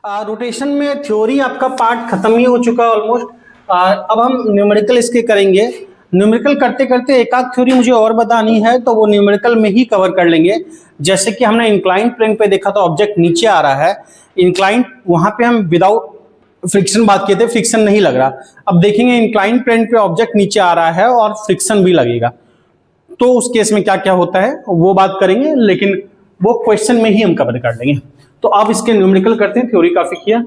Rotation में theory आपका part खत्म ही हो चुका है ऑलमोस्ट। अब हम न्यूमेरिकल इसके करेंगे। न्यूमेरिकल करते करते एक आध थ्योरी मुझे और बतानी है तो वो न्यूमेरिकल में ही कवर कर लेंगे। जैसे कि हमने इंक्लाइंड प्लेन पे देखा तो ऑब्जेक्ट नीचे आ रहा है, इंक्लाइंड वहां पे हम विदाउट फ्रिक्शन बात किए थे, फ्रिक्शन नहीं लग रहा। अब देखेंगे इंक्लाइंड प्लेन पे ऑब्जेक्ट नीचे आ रहा है और फ्रिक्शन भी लगेगा, तो उस केस में क्या क्या होता है वो बात करेंगे, लेकिन वो क्वेश्चन में ही हम कवर कर लेंगे। तो आप इसके न्यूमेरिकल करते हैं, थ्योरी काफी किया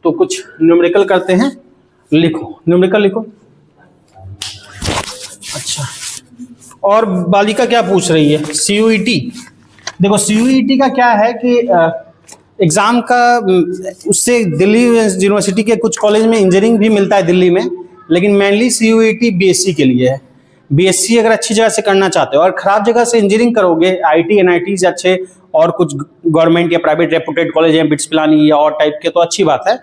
तो कुछ न्यूमेरिकल करते हैं। लिखो न्यूमेरिकल लिखो। अच्छा, और बालिका क्या पूछ रही है? सीयूईटी। देखो सीयूईटी का क्या है कि एग्जाम का उससे दिल्ली यूनिवर्सिटी के कुछ कॉलेज में इंजीनियरिंग भी मिलता है दिल्ली में, लेकिन मेनली सीयूईटी बीएससी के लिए है। बीएससी अगर अच्छी जगह से करना चाहते हो और खराब जगह से इंजीनियरिंग करोगे, आईटी एनआईटी से अच्छे और कुछ गवर्नमेंट या प्राइवेट रेपुटेड कॉलेज हैं, बिट्स पिलानी या और टाइप के, तो अच्छी बात है।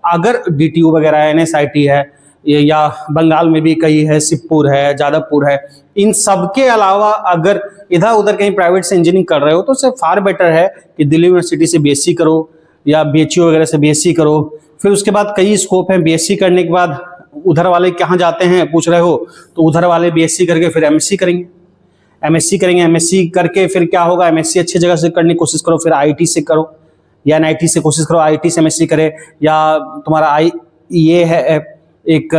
अगर डीटीयू वगैरह है, एनएसआईटी है, या बंगाल में भी कई है, सिद्धपुर है, जादवपुर है, इन सब के अलावा अगर इधर उधर कहीं प्राइवेट से इंजीनियरिंग कर रहे हो तो उससे फार बेटर है कि दिल्ली यूनिवर्सिटी से बीएससी करो या बीएचयू वगैरह से बीएससी करो। फिर उसके बाद कई स्कोप हैं, बीएससी करने के बाद उधर वाले कहाँ जाते हैं पूछ रहे हो, तो उधर वाले बीएससी करके फिर एमएससी करेंगे, एमएससी करेंगे, एमएससी करके फिर क्या होगा, एमएससी अच्छी जगह से करने की कोशिश करो, फिर आईटी से करो या एनआईटी से कोशिश करो, आईटी से एमएससी करे, या तुम्हारा ये है एक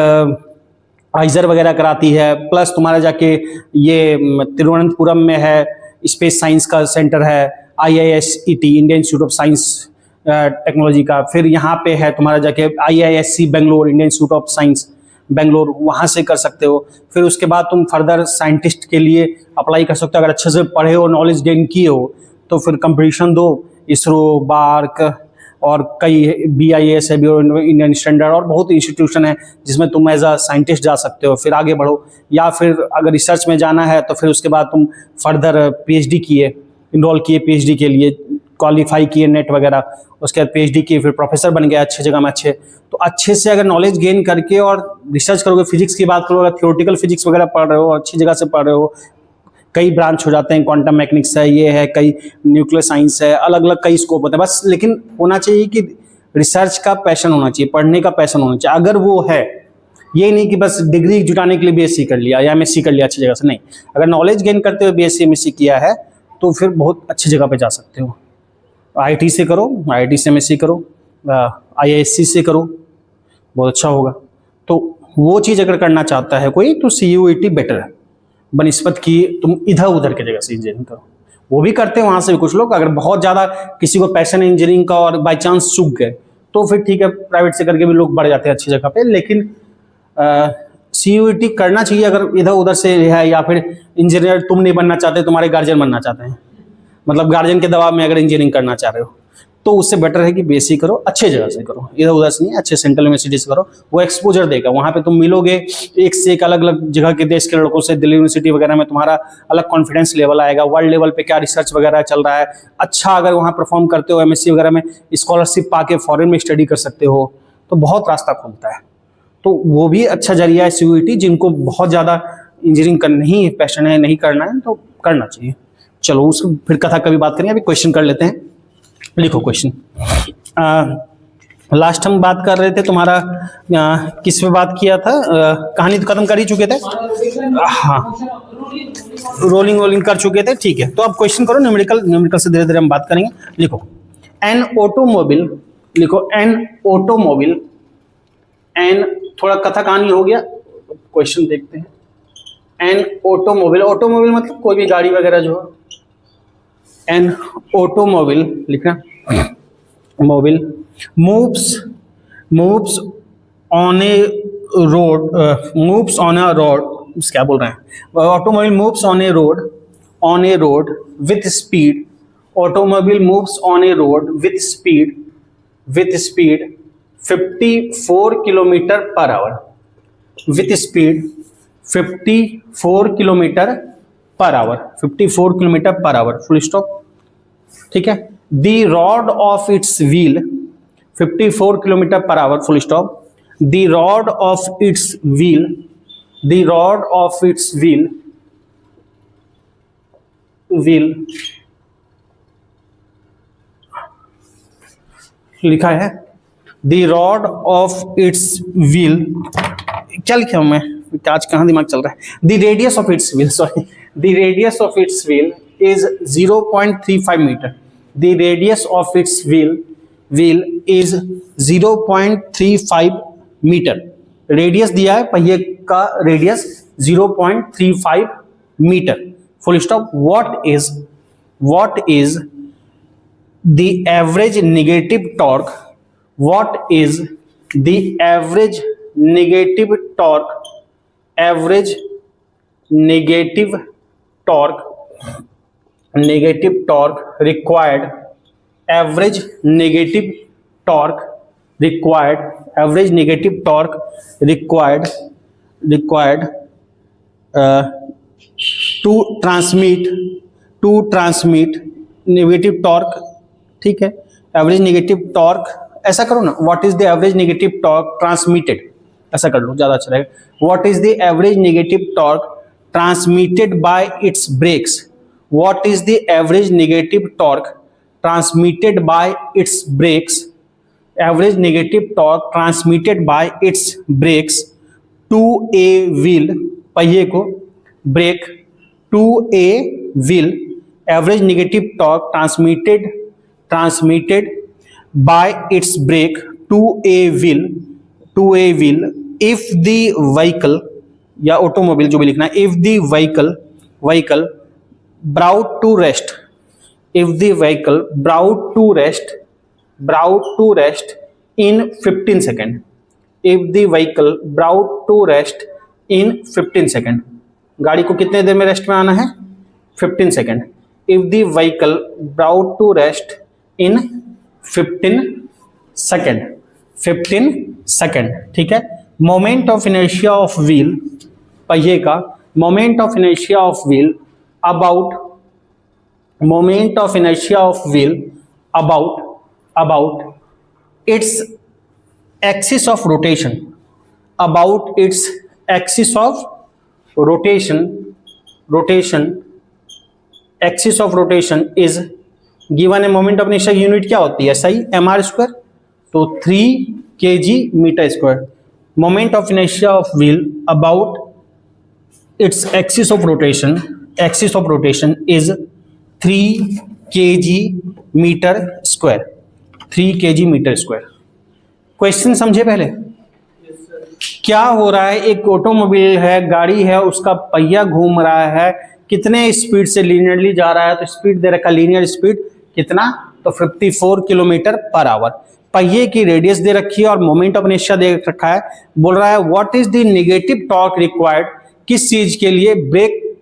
आइजर वगैरह कराती है, प्लस तुम्हारा जाके ये तिरुवनंतपुरम में है स्पेस साइंस का सेंटर है, IISET Indian institute of science technology का, फिर यहाँ पे है तुम्हारा जाके IISc Bangalore Indian institute of science Bangalore, वहाँ से कर सकते हो। फिर उसके बाद तुम फर्दर साइंटिस्ट के लिए अप्लाई कर सकते हो, अगर अच्छे से पढ़े हो, नॉलेज गेन किए हो तो फिर कंपटीशन दो, इसरो, बार्क और कई BIS है, ब्यूरो इंडियन स्टैंडर्ड, और बहुत इंस्टीट्यूशन है जिसमें तुम एज अ साइंटिस्ट जा सकते हो, फिर आगे बढ़ो। या फिर अगर रिसर्च में जाना है तो फिर उसके बाद तुम फर्दर PhD किए, इनरोल किए PhD के लिए, क्वालिफाई किए नेट वगैरह, उसके बाद PhD किए, फिर प्रोफेसर बन गया अच्छे जगह में अच्छे। तो अच्छे से अगर नॉलेज गेन करके और रिसर्च करोगे, फिजिक्स की बात करो, अगर थियोरेटिकल फिजिक्स वगैरह पढ़ रहे हो, अच्छी जगह से पढ़ रहे हो, कई ब्रांच हो जाते हैं, क्वांटम मैकेनिक्स है, ये है, कई न्यूक्लियर साइंस है, अलग अलग कई स्कोप होते हैं। बस लेकिन होना चाहिए कि रिसर्च का पैशन होना चाहिए, पढ़ने का पैशन होना चाहिए। अगर वो है, ये नहीं कि बस डिग्री जुटाने के लिए बीएससी कर लिया या एमएससी कर लिया अच्छी जगह से, नहीं। अगर नॉलेज गेन करते हुए बीएससी एमएससी किया है तो फिर बहुत अच्छी जगह पे जा सकते हो। आईटी से करो, आईटी से एमएससी करो, IISc से करो, बहुत अच्छा होगा। तो वो चीज़ अगर करना चाहता है कोई तो सीयूईटी बेटर है बनिस्बत की तुम इधर उधर की जगह से इंजीनियरिंग करो। वो भी करते हैं वहाँ से भी कुछ लोग, अगर बहुत ज़्यादा किसी को पैशन है इंजीनियरिंग का और बाई चांस चूक गए तो फिर ठीक है, प्राइवेट से करके भी लोग बढ़ जाते हैं अच्छी जगह पे। लेकिन सीयूईटी करना चाहिए अगर इधर उधर से है, या फिर इंजीनियर तुम नहीं बनना चाहते, तुम्हारे गार्जियन बनना चाहते हैं, मतलब गार्जियन के दबाव में अगर इंजीनियरिंग करना चाह रहे हो तो उससे बेटर है कि बीएससी करो, अच्छे जगह से करो, इधर उधर से नहीं, अच्छे सेंट्रल यूनिवर्सिटी से करो। वो एक्सपोजर देगा, वहाँ पे तुम मिलोगे एक से एक अलग अलग जगह के देश के लड़कों से, दिल्ली यूनिवर्सिटी वगैरह में तुम्हारा अलग कॉन्फिडेंस लेवल आएगा, वर्ल्ड लेवल पे क्या रिसर्च वगैरह चल रहा है। अच्छा अगर वहाँ परफॉर्म करते हो एमएससी वगैरह में, स्कॉलरशिप पा के फॉरेन में स्टडी कर सकते हो, तो बहुत रास्ता खुलता है। तो वो भी अच्छा जरिया है सीयूईटी। जिनको बहुत ज़्यादा इंजीनियरिंग करनी ही पैशन है, नहीं करना है तो करना चाहिए। चलो उसको फिर कथा कभी बात करेंगे, अभी क्वेश्चन कर लेते हैं। लिखो क्वेश्चन। लास्ट हम बात कर रहे थे तुम्हारा किस पे बात किया था, कहानी तो खत्म कर ही चुके थे, हाँ रोलिंग कर चुके थे, ठीक है। तो अब क्वेश्चन करो, न्यूमेरिकल से धीरे धीरे हम बात करेंगे। लिखो एन ऑटोमोबाइल, लिखो एन ऑटोमोबाइल, एन थोड़ा कथा कहानी हो गया, क्वेश्चन देखते हैं। एन ऑटोमोबाइल, ऑटोमोबाइल मतलब कोई भी गाड़ी वगैरह जो है। एन ऑटोमोबाइल लिखना, mobile moves on A road, moves on a road, क्या बोल रहे हैं, automobile moves on A road with speed, automobile moves on A road with speed 54 kilometre per hour, with speed 54 kilometre per hour, 54 kilometre per hour, full stop, ठीक है। The rod of its wheel 54 kilometre per hour, full stop, the rod of its wheel, the rod of its wheel लिखा है the rod of its wheel, क्या लिखा हूं मैं, आज कहाँ दिमाग चल रहा है, the radius of its wheel, sorry, the radius of its wheel is 0.35 metre, the radius of its wheel is 0.35 metre. Radius दिया है पहिए का, radius 0.35 metre, full stop. What is the average negative torque, what is the average negative torque, average negative torque required, average negative torque required, average negative torque required to transmit negative torque, ठीक है, average negative torque, ऐसा करो ना, what is the average negative torque transmitted, ऐसा कर लो, ज्यादा अच्छा रहेगा। What is the average negative torque transmitted by its brakes, what is the average negative torque transmitted by its brakes, average negative torque transmitted by its brakes to a wheel, पहिए को brake to a wheel, average negative torque transmitted by its brake to a wheel if the vehicle या automobile जो भी लिखना है, if the vehicle brought to rest, if the vehicle brought to rest in 15 second, if the vehicle brought to rest in 15 second, गाड़ी को कितने देर में rest में आना है, 15 second. if the vehicle brought to rest in 15 second, ठीक है। Moment of inertia of wheel, पहिए का moment of inertia of wheel about, moment of inertia of wheel about its axis of rotation, about its axis of rotation axis of rotation is given है। Moment of inertia unit क्या होती है, सही, mr square, तो 3 kg metre square. Moment of inertia of wheel about its axis of rotation is 3 kg metre square, 3 kg metre square. Question समझे पहले? क्या हो रहा है, एक ऑटोमोबाइल है, गाड़ी है, उसका पहिया घूम रहा है, कितने स्पीड से लीनियरली जा रहा है, तो स्पीड दे रखा, लीनियर स्पीड कितना, तो 54 किलोमीटर पर आवर। पहिए की रेडियस दे रखी है और मोमेंट ऑफ इनर्शिया दे रखा है। बोल रहा है what is the negative torque required, किस चीज के लिए, ब्रेक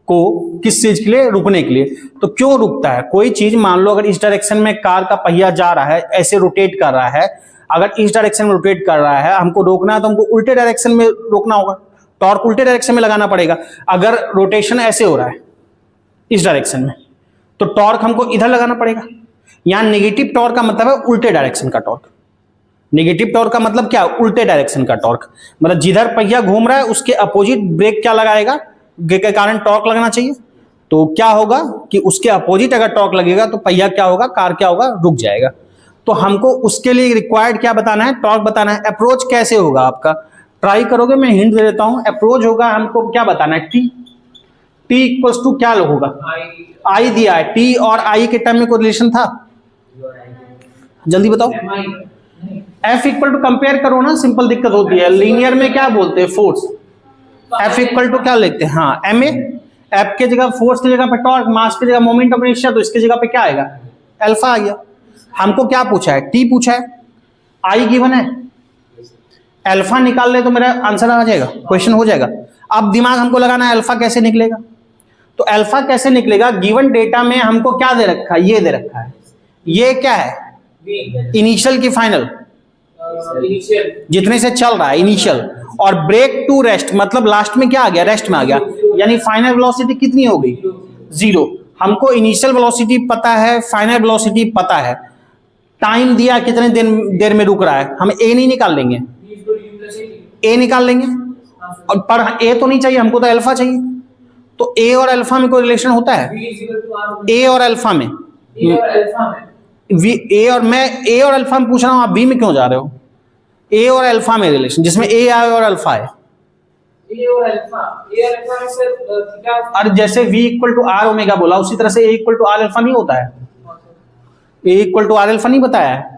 को किस चीज के लिए, रुकने के लिए। तो क्यों रुकता है कोई चीज, मान लो अगर इस डायरेक्शन में कार का पहिया जा रहा है, ऐसे रोटेट कर रहा है, अगर इस डायरेक्शन में रोटेट कर रहा है, हमको रोकना है तो हमको उल्टे डायरेक्शन में रोकना होगा, टॉर्क उल्टे डायरेक्शन में लगाना पड़ेगा। अगर रोटेशन ऐसे हो रहा है इस डायरेक्शन में, तो टॉर्क हमको इधर लगाना पड़ेगा। यहां नेगेटिव टॉर्क का मतलब है उल्टे डायरेक्शन का टॉर्क। नेगेटिव टॉर्क का मतलब क्या, उल्टे डायरेक्शन का टॉर्क, मतलब जिधर पहिया घूम रहा है उसके अपोजिट ब्रेक क्या लगाएगा, के कारण टॉर्क लगना चाहिए। तो क्या होगा कि उसके अपोजिट अगर टॉर्क लगेगा तो पहिया क्या होगा, कार क्या होगा, रुक जाएगा। तो हमको उसके लिए रिक्वायर्ड क्या बताना है, टॉर्क बताना है। अप्रोच कैसे होगा आपका, ट्राई करोगे, मैं हिंट दे देता हूं। अप्रोच होगा, हमको क्या बताना है, टी इक्वल्स टू क्या होगा, आई दिया है, टी और आई के टर्म में कोई रिलेशन था, जल्दी बताओ। एफ इक्वल टू कंपेयर करो ना, सिंपल दिक्कत होती है। लीनियर में क्या बोलते हैं, फोर्स। एफ इक्वल टू क्या लिखते हैं, हाँ एम ए, एफ के जगह फोर्स की जगह पे टॉर्क, मास की जगह मोमेंट ऑफ इनर्शिया, तो इसकी जगह पे क्या आएगा, अल्फा आ गया। हमको क्या पूछा है, टी पूछा है, आई गिवन है, अल्फा निकाल ले तो मेरा आंसर आ जाएगा, क्वेश्चन हो जाएगा। अब दिमाग हमको लगाना है अल्फा कैसे निकलेगा। तो अल्फा कैसे निकलेगा, गिवन डेटा में हमको क्या दे रखा है, ये दे रखा है, ये क्या है, इनिशियल की फाइनल, जितने से चल रहा है इनिशियल, और ब्रेक टू रेस्ट मतलब लास्ट में क्या आ गया, रेस्ट में आ गया, यानी फाइनल वेलोसिटी कितनी हो गई, 0। हमको इनिशियल वेलोसिटी पता है, फाइनल वेलोसिटी पता है, टाइम दिया कितने देर में रुक रहा है, हम ए नहीं निकाल लेंगे, ए निकाल लेंगे, और पर ए तो नहीं चाहिए हमको, तो अल्फा चाहिए। तो ए और अल्फा में कोई रिलेशन होता है, ए और अल्फा में, वी ए और मैं ए और अल्फा में पूछ रहा हूं, आप बी में क्यों जा रहे हो? ए और अल्फा में रिलेशन जिसमें ए आए और अल्फा है, ए और अल्फा में सर थीटा। और जैसे v equal to r omega बोला उसी तरह से a equal to r alpha नहीं होता है, a equal to r alpha नहीं बताया है।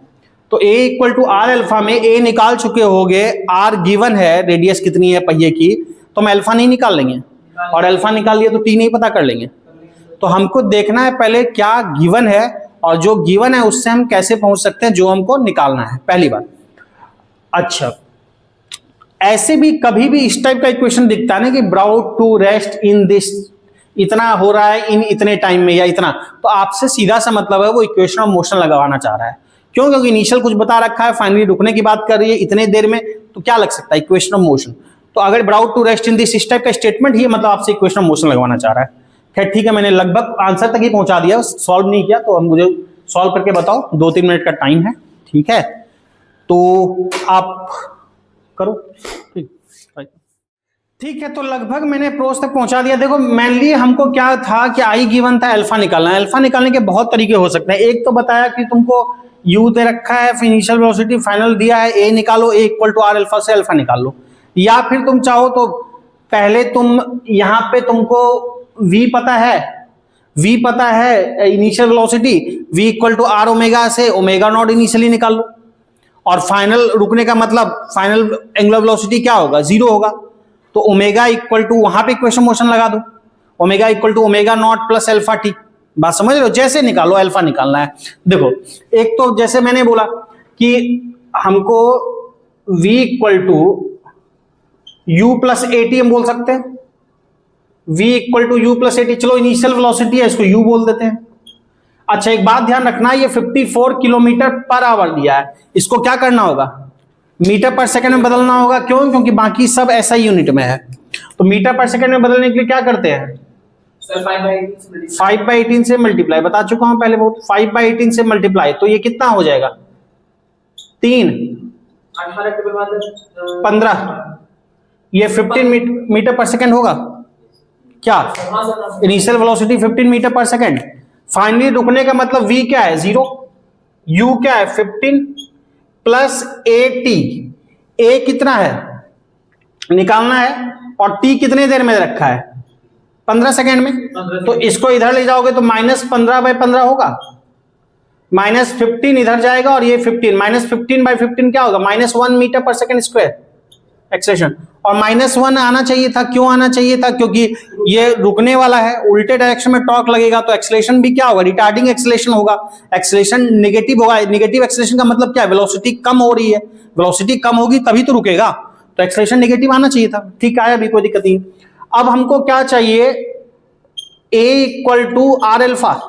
तो a equal to r alpha में a निकाल चुके होगे, r गिवन है रेडियस कितनी है पहिए की, तो हम अल्फा नहीं निकाल लेंगे, और अल्फा निकाल लिया तो t नहीं पता कर लेंगे। तो हमको देखना है पहले क्या गिवन है, और जो गिवन है उससे हम कैसे पहुंच सकते हैं जो हमको निकालना है, पहली बात। अच्छा, ऐसे भी कभी भी इस टाइप का इक्वेशन दिखता है ना कि brought to rest in this, इतना हो रहा है इन इतने टाइम में या इतना, तो आपसे सीधा सा मतलब है वो इक्वेशन ऑफ मोशन लगवाना चाह रहा है। क्यों? क्योंकि इनिशियल कुछ बता रखा है, फाइनली रुकने की बात कर रही है इतने देर में, तो क्या लग सकता है इक्वेशन ऑफ मोशन। तो अगर brought to rest in this इस टाइप का स्टेटमेंट ही मतलब आपसे इक्वेशन ऑफ मोशन लगवाना चाह रहा है। खैर ठीक है, मैंने लगभग आंसर तक ही पहुंचा दिया, सॉल्व नहीं किया, तो अब मुझे सॉल्व करके बताओ, 2-3 मिनट का टाइम है, ठीक है, तो आप करो। ठीक है, तो लगभग मैंने अप्रोच तक पहुंचा दिया। देखो मेनली हमको क्या था कि आई गिवन था, अल्फा निकालना है। अल्फा निकालने के बहुत तरीके हो सकते हैं। एक तो बताया कि तुमको यू दे रखा है, फिर इनिशियल वेलोसिटी फाइनल दिया है, ए निकालो, ए इक्वल टू आर अल्फा से अल्फा निकाल लो। या फिर तुम चाहो तो पहले तुम यहाँ पे तुमको v पता है, v पता है initial velocity, v equal to r omega से ओमेगा नॉट इनिशियली निकाल लो, और फाइनल रुकने का मतलब फाइनल एंगुलर वेलोसिटी क्या होगा, 0 होगा। तो ओमेगा इक्वल टू वहां पे इक्वेशन मोशन लगा दो, omega equal to omega not plus alpha t. बात समझ रहे हो? जैसे निकालो, अल्फा निकालना है। देखो एक तो जैसे मैंने बोला कि हमको v equal to u plus a t हम बोल सकते हैं, v equal to u plus a t. चलो इनिशियल वेलोसिटी है, इसको u बोल देते हैं। अच्छा एक बात ध्यान रखना, ये 54 किलोमीटर पर आवर दिया है, इसको क्या करना होगा, मीटर पर सेकंड में बदलना होगा। क्यों? क्योंकि बाकी सब SI यूनिट में है। तो मीटर पर सेकंड में बदलने के लिए क्या करते हैं सर 5/18 से मल्टीप्लाई, बता चुका हूं पहले बहुत, 5/18 से मल्टीप्लाई, तो ये कितना हो जाएगा 3 15, ये 15 मीटर पर सेकंड होगा क्या, इनिशियल वेलोसिटी 15 मीटर पर सेकंड। फाइनली रुकने का मतलब v क्या है 0, u क्या है 15 प्लस AT, a कितना है निकालना है, और t कितने देर में रखा है 15 सेकेंड में। तो इसको इधर ले जाओगे तो -15/15 होगा, -15 इधर जाएगा, और ये 15, -15/15 क्या होगा, -1 मीटर पर सेकंड स्क्वायर एक्सेलेरेशन। और -1 आना चाहिए था, क्यों आना चाहिए था, क्योंकि ये रुकने वाला है, उल्टे डायरेक्शन में टॉर्क लगेगा, तो एक्सेलेरेशन भी क्या होगा, रिटार्डिंग एक्सेलेरेशन होगा, एक्सेलेरेशन नेगेटिव होगा। नेगेटिव एक्सेलेरेशन का मतलब क्या है, वेलोसिटी कम हो रही है, वेलोसिटी कम होगी तभी तो रुकेगा, तो एक्सेलेरेशन नेगेटिव आना चाहिए था। ठीक है, अभी कोई दिक्कत नहीं। अब हमको क्या चाहिए, a equal to r alpha,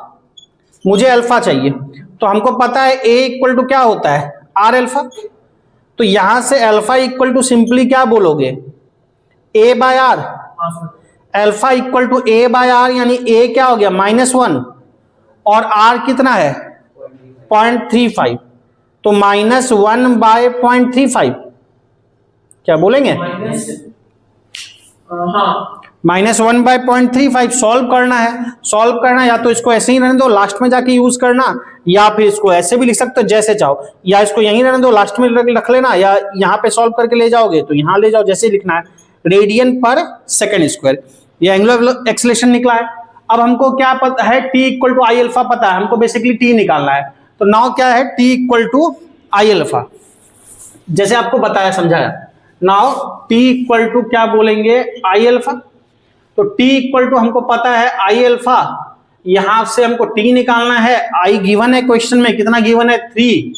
मुझे अल्फा चाहिए, तो हमको पता है a इक्वल टू क्या होता है आर अल्फा, तो यहां से अल्फा इक्वल टू सिंपली क्या बोलोगे a/r, alpha equal to a/r, यानी a क्या हो गया -1, और r कितना है 0.35, तो -1/0.35 क्या बोलेंगे, -1/0.35। सॉल्व करना है, सॉल्व करना या तो इसको ऐसे ही रहने दो, लास्ट में जाके यूज करना, या फिर इसको ऐसे भी लिख सकते हो जैसे चाहो, या इसको यहीं रहने दो, लास्ट में रख लेना, या यहाँ पे सॉल्व करके ले जाओगे तो यहाँ ले जाओ, जैसे लिखना है रेडियन पर सेकंड स्क्वायर। ये एंगुलर एक्सेलेरेशन निकला है। अब हमको क्या पता है, t equal to I alpha पता है, हमको बेसिकली t निकालना है। तो नाउ क्या है, t equal to I alpha, जैसे आपको बताया समझाया। नाउ t इक्वल टू क्या बोलेंगे आई अल्फा, तो t इक्वल टू हमको पता है आई अल्फा, यहां से हमको t निकालना है। आई गिवन है क्वेश्चन में, कितना गिवन है 3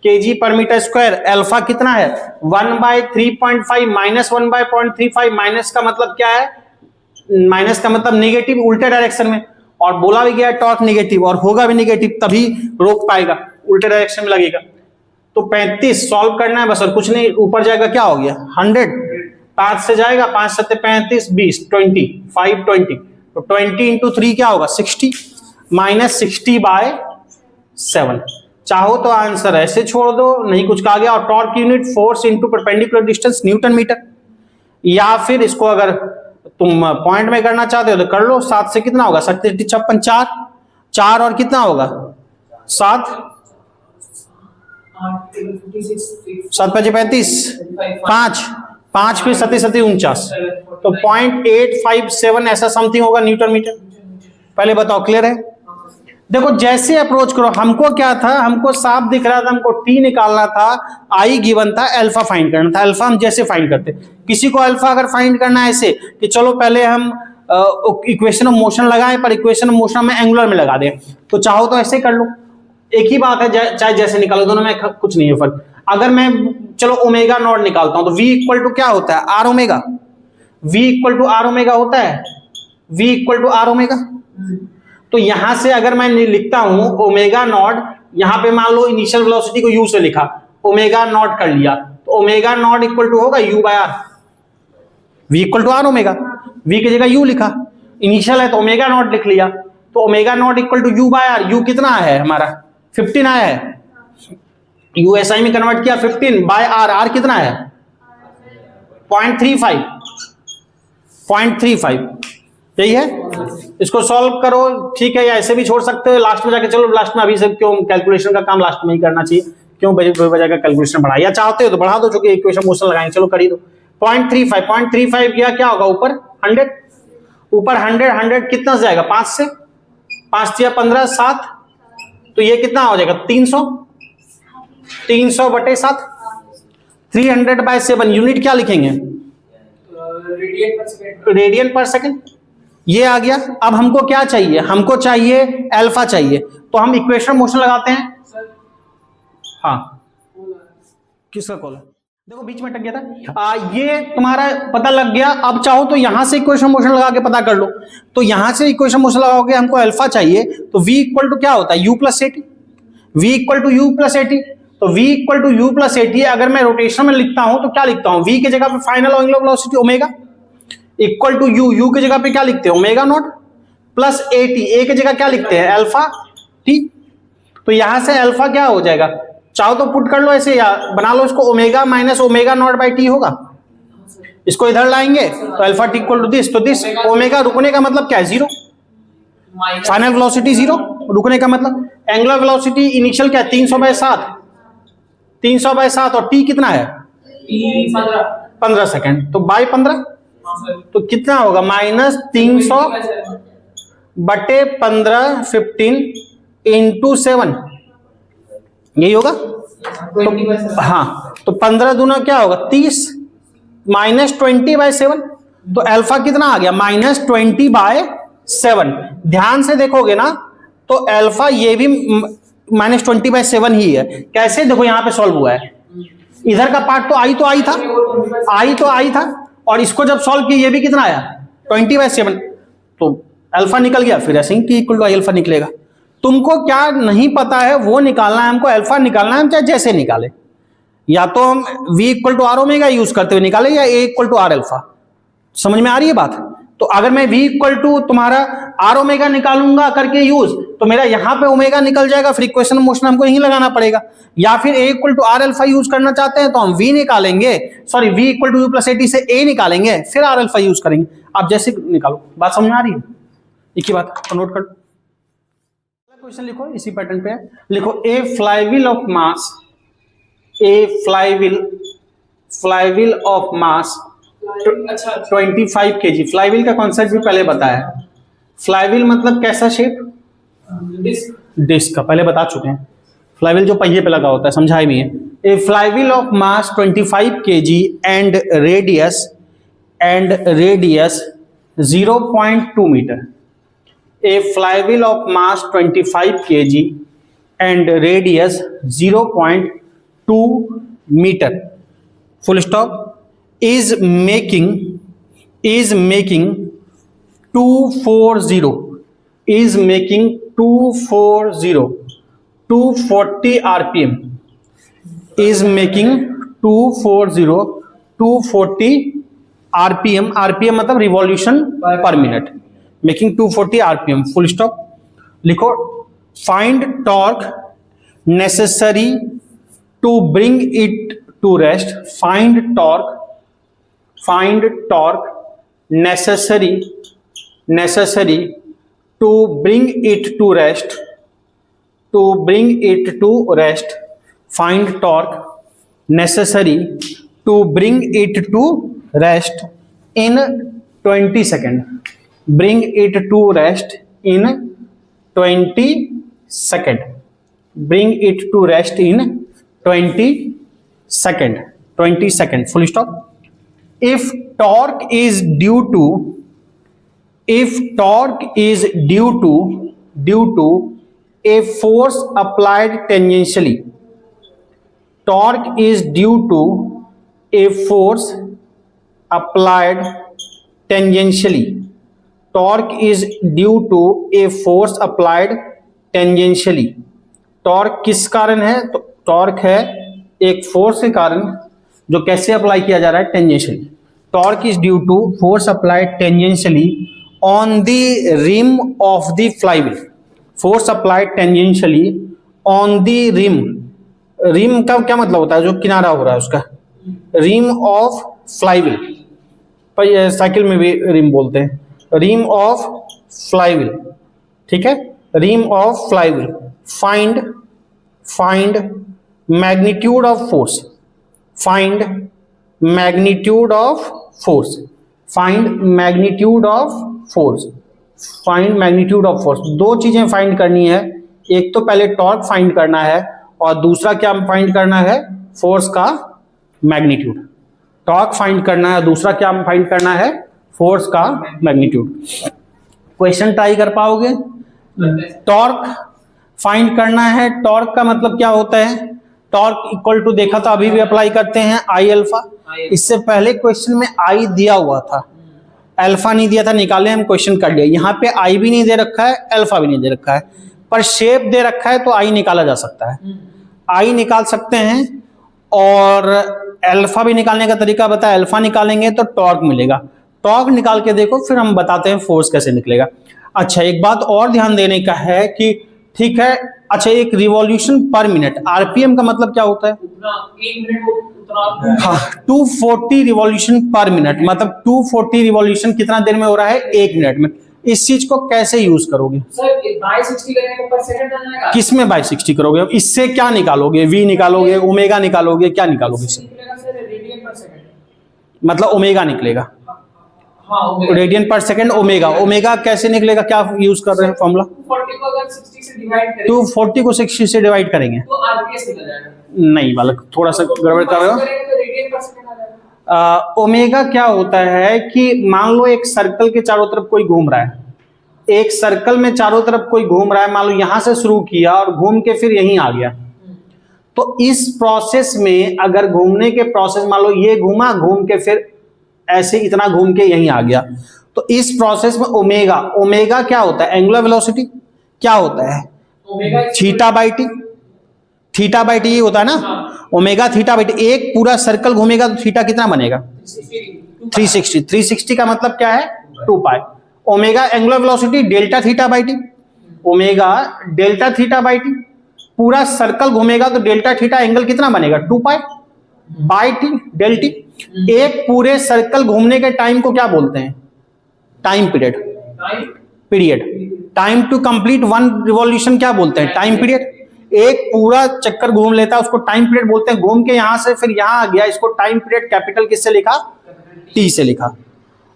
kg पर मीटर स्क्वायर। अल्फा कितना है 1/3.5 -1/0.35, माइनस का मतलब क्या है, माइनस का मतलब नेगेटिव, उल्टे डायरेक्शन में, और बोला भी गया टॉर्क नेगेटिव, और होगा भी नेगेटिव तभी रोक पाएगा, उल्टे डायरेक्शन में लगेगा। तो 35 सॉल्व करना है बस, और कुछ नहीं, ऊपर जाएगा क्या हो गया 100, 5 से जाएगा, 5 7 35 20 20 5 20, तो 20 इंटू 3 क्या होगा 60, -60/7। चाहो तो आंसर ऐसे छोड़ दो, नहीं कुछ कहा गया। और torque unit force into perpendicular distance newton metre, या फिर इसको अगर तुम पॉइंट में करना चाहते हो तो कर लो। 7 से कितना होगा 7 56 4 और कितना होगा 7 7 5 35 5 5 फिर 7 7 49, तो 0.857 ऐसा समथिंग होगा न्यूटन मीटर। पहले बताओ क्लियर है? देखो जैसे अप्रोच करो, हमको क्या था, हमको साफ दिख रहा था, हमको टी निकालना था, आई गिवन था, अल्फा फाइंड करना था। अल्फा हम जैसे फाइंड करते, किसी को अल्फा अगर फाइंड करना है ऐसे कि चलो पहले हम इक्वेशन ऑफ मोशन लगाएं, पर इक्वेशन ऑफ मोशन में एंगुलर में लगा दें, तो चाहो तो ऐसे कर लो, एक ही बात है, चाहे जैसे निकालो, दोनों में कुछ नहीं है फर्क। अगर मैं चलो ओमेगा नॉट निकालता हूं तो v इक्वल टू क्या होता है, r omega. v equal to r omega होता है, v equal to r omega. तो यहां से अगर मैं लिखता हूं ओमेगा नॉट, यहां पे मान लो इनिशियल वेलोसिटी को u से लिखा, ओमेगा नॉट कर लिया, तो ओमेगा नॉट इक्वल टू होगा u by r. v equal to r omega, v की जगह u लिखा, इनिशियल है तो ओमेगा नॉट लिख लिया, तो omega not equal to u by r. u कितना है हमारा 15 आया है, यूएसआई में कन्वर्ट किया 15 बाय आर, आर कितना है 0.35 यही है। इसको सॉल्व करो, ठीक है, या ऐसे भी छोड़ सकते हो, लास्ट में जाके चलो लास्ट में, अभी से क्यों कैलकुलेशन का काम लास्ट में ही करना चाहिए, क्यों बजाय का कैलकुलेशन बढ़ा, या चाहते हो तो बढ़ा दो, चूंकि इक्वेशन मोशन लगाएंगे, चलो कर ही दो। 0.35 गया, क्या होगा ऊपर 100, ऊपर 100 कितना से जाएगा 5 से, 5 या 15 7, तो ये कितना हो जाएगा 300 बटे 7, 300/7। यूनिट क्या लिखेंगे, रेडियन पर सेकंड। ये आ गया। अब हमको क्या चाहिए, हमको चाहिए अल्फा चाहिए, तो हम इक्वेशन मोशन लगाते हैं। हाँ किसका कॉल है, देखो बीच में अटक गया था। ये तुम्हारा पता लग गया। अब चाहो तो यहां से इक्वेशन मोशन लगा के पता कर लो, तो यहां से इक्वेशन मोशन लगाओगे, हमको अल्फा चाहिए, तो v इक्वल टू क्या होता है u plus 80, v equal to u plus 80, तो v equal to u plus 80। अगर मैं रोटेशन में लिखता हूं तो क्या लिखता हूं, v की जगह पे final angular velocity omega equal to u की जगह पे क्या लिखते हैं ओमेगा नॉट प्लस 80, a की जगह क्या लिखते हैं अल्फा t। तो यहां से अल्फा क्या हो जाएगा, चाहो तो पुट कर लो ऐसे, या बना लो इसको, omega minus omega not by t होगा। इसको इधर लाएंगे तो alpha t equal to this, तो दिस ओमेगा रुकने का मतलब क्या है 0, फाइनल वेलोसिटी 0, रुकने का मतलब एंगुलर वेलोसिटी इनिशियल क्या है 300/7 और टी कितना है 15 सेकंड, तो बाय 15, तो कितना होगा -300 बटे 15 15 इंटू 7, यही होगा। तो हाँ, तो 15 दूना क्या होगा 30, -20/7, तो अल्फा कितना आ गया -20/7। ध्यान से देखोगे ना तो अल्फा ये भी -20/7 ही है। कैसे, देखो यहां पे सॉल्व हुआ है, इधर का पार्ट तो आई था, और इसको जब सॉल्व किया ये भी कितना आया 20/7, तो अल्फा निकल गया, फिर ऐसे ही T equal to I alpha निकलेगा। तुमको क्या नहीं पता है वो निकालना है, हमको अल्फा निकालना है, हम चाहे जैसे निकाले, या तो हम v equal to r omega use करते हुए निकाले, या a equal to r alpha. समझ में आ रही है बात? तो अगर मैं v इक्वल टू तुम्हारा आर ओमेगा निकालूंगा करके यूज, तो मेरा यहां पे ओमेगा निकल जाएगा, फिर इक्वेशन मोशन हमको यहीं लगाना पड़ेगा। या फिर a equal to r alpha use करना चाहते हैं तो हम v निकालेंगे, sorry v equal to u plus 80 से a निकालेंगे, फिर आर अल्फा यूज करेंगे। आप जैसे निकालो, बात समझ में आ रही है? एक ही बात को नोट कर लो। क्वेश्चन लिखो इसी पैटर्न पे, लिखो a flywheel of mass, a flywheel of mass 25 kg। Flywheel का कॉन्सेप्ट भी पहले बताया। फ्लाईव्हील मतलब कैसा शेप, डिस्क का पहले बता चुके हैं। फ्लाईव्हील जो पहिए पे लगा होता है, समझाए भी है। A flywheel of mass 25 kg and radius 0.2 metre. A flywheel of mass 25 kg and radius 0.2 meter, full stop, is making 240 RPM, is making 240 RPM, RPM मतलब revolution per minute, making 240 RPM, full stop. लिखो find torque necessary to bring it to rest, find torque necessary to bring it to rest to bring it to rest. Find torque necessary to bring it to rest in 20 seconds. Bring it to rest in 20 seconds. Bring it to rest in 20 seconds. 20 seconds. Full stop. If torque is due to a force applied tangentially, torque is due to a force applied tangentially, torque is due to a force applied tangentially. Torque किस कारण है? तो torque है एक force के कारण जो कैसे अप्लाई किया जा रहा है? Tangentially. Torque is due to force applied tangentially on the rim of the flywheel. Force applied tangentially on the rim. Rim का क्या मतलब होता है? जो किनारा हो रहा है उसका. रिम ऑफ फ्लाईव्हील, पर साइकिल में भी रिम बोलते हैं. रिम ऑफ फ्लाईव्हील, ठीक है. Rim of flywheel. Find magnitude of force. Find magnitude of force. Find magnitude of force. Find magnitude of force. दो चीजें फाइंड करनी है. एक तो पहले टॉर्क फाइंड करना है और दूसरा क्या फाइंड करना है? फोर्स का मैग्नीट्यूड. टॉर्क फाइंड करना है, दूसरा क्या फाइंड करना है? फोर्स का मैग्नीट्यूड. क्वेश्चन ट्राई कर पाओगे? टॉर्क फाइंड करना है. टॉर्क का मतलब क्या होता है? टॉर्क इक्वल टू देखा था, अभी भी अप्लाई करते हैं, आई अल्फा. इससे पहले क्वेश्चन में आई दिया हुआ था, अल्फा नहीं दिया था, निकाले हम, क्वेश्चन कर लिया. यहाँ पे आई भी नहीं दे रखा है, अल्फा भी नहीं दे रखा है, पर शेप दे रखा है तो आई निकाला जा सकता है. आई निकाल सकते हैं और अल्फा भी निकालने का तरीका बताया. अल्फा निकालेंगे तो टॉर्क मिलेगा. टॉर्क निकाल के देखो, फिर हम बताते हैं फोर्स कैसे निकलेगा. अच्छा, एक बात और ध्यान देने का है कि ठीक है. अच्छा, एक रिवॉल्यूशन पर मिनट, आरपीएम का मतलब क्या होता है? उतना 1 मिनट को उतना. हाँ, 240 रिवॉल्यूशन पर मिनट, मतलब 240 रिवॉल्यूशन कितना देर में हो रहा है? 1 मिनट में. इस चीज को कैसे यूज करोगे? सर बाय 60 करेंगे तो पर सेकंड आ जाएगा. किस में बाय 60 करोगे? इससे क्या निकालोगे? वी निकालोगे, ओमेगा निकालोगे, क्या निकालोगे इससे? सर रेडियन पर सेकंड, मतलब ओमेगा निकलेगा. हाँ, रेडियन पर सेकंड ओमेगा. ओमेगा कैसे निकलेगा? क्या यूज कर रहे हैं फॉर्मूला? 240 को अगर 60 से डिवाइड करें, 240 को 60 से डिवाइड करेंगे. तो आरपीएस निकल जाएगा. नहीं बालक, थोड़ा सा गड़बड़ कर रहे हो. करेंगे तो रेडियन पर सेकंड आ जाएगा. ओमेगा क्या होता है कि मान लो एक सर्कल के चारों तरफ कोई घूम रहा है. एक सर्कल में चारों तरफ कोई घूम रहा है, मान लो यहां से शुरू किया और घूम के फिर यहीं आ गया. तो इस प्रोसेस में अगर घूमने के प्रोसेस, मान लो ये घूमा, घूम के फिर ऐसे इतना घूम के यहीं आ गया, तो इस प्रोसेस में ओमेगा, ओमेगा क्या होता है? Angular velocity. क्या होता है? Omega theta by T. Theta by T ये होता है ना, ओमेगा थीटा बाई टी. एक पूरा सर्कल घूमेगा तो थीटा कितना बनेगा? 360. 360 का मतलब क्या है? 2 pi. Omega angular velocity delta theta by T. Omega delta theta by T. पूरा सर्कल घूमेगा तो डेल्टा थीटा एंगल कितना बनेगा? 2 pi by T del T. एक पूरे सर्कल घूमने के टाइम को क्या बोलते हैं? Time period. Period. Time to complete one revolution क्या बोलते हैं? Time period. एक पूरा चक्कर घूम लेता है उसको टाइम पीरियड बोलते हैं. घूम के यहां से फिर यहां आ गया, इसको टाइम पीरियड कैपिटल किससे लिखा? टी से लिखा.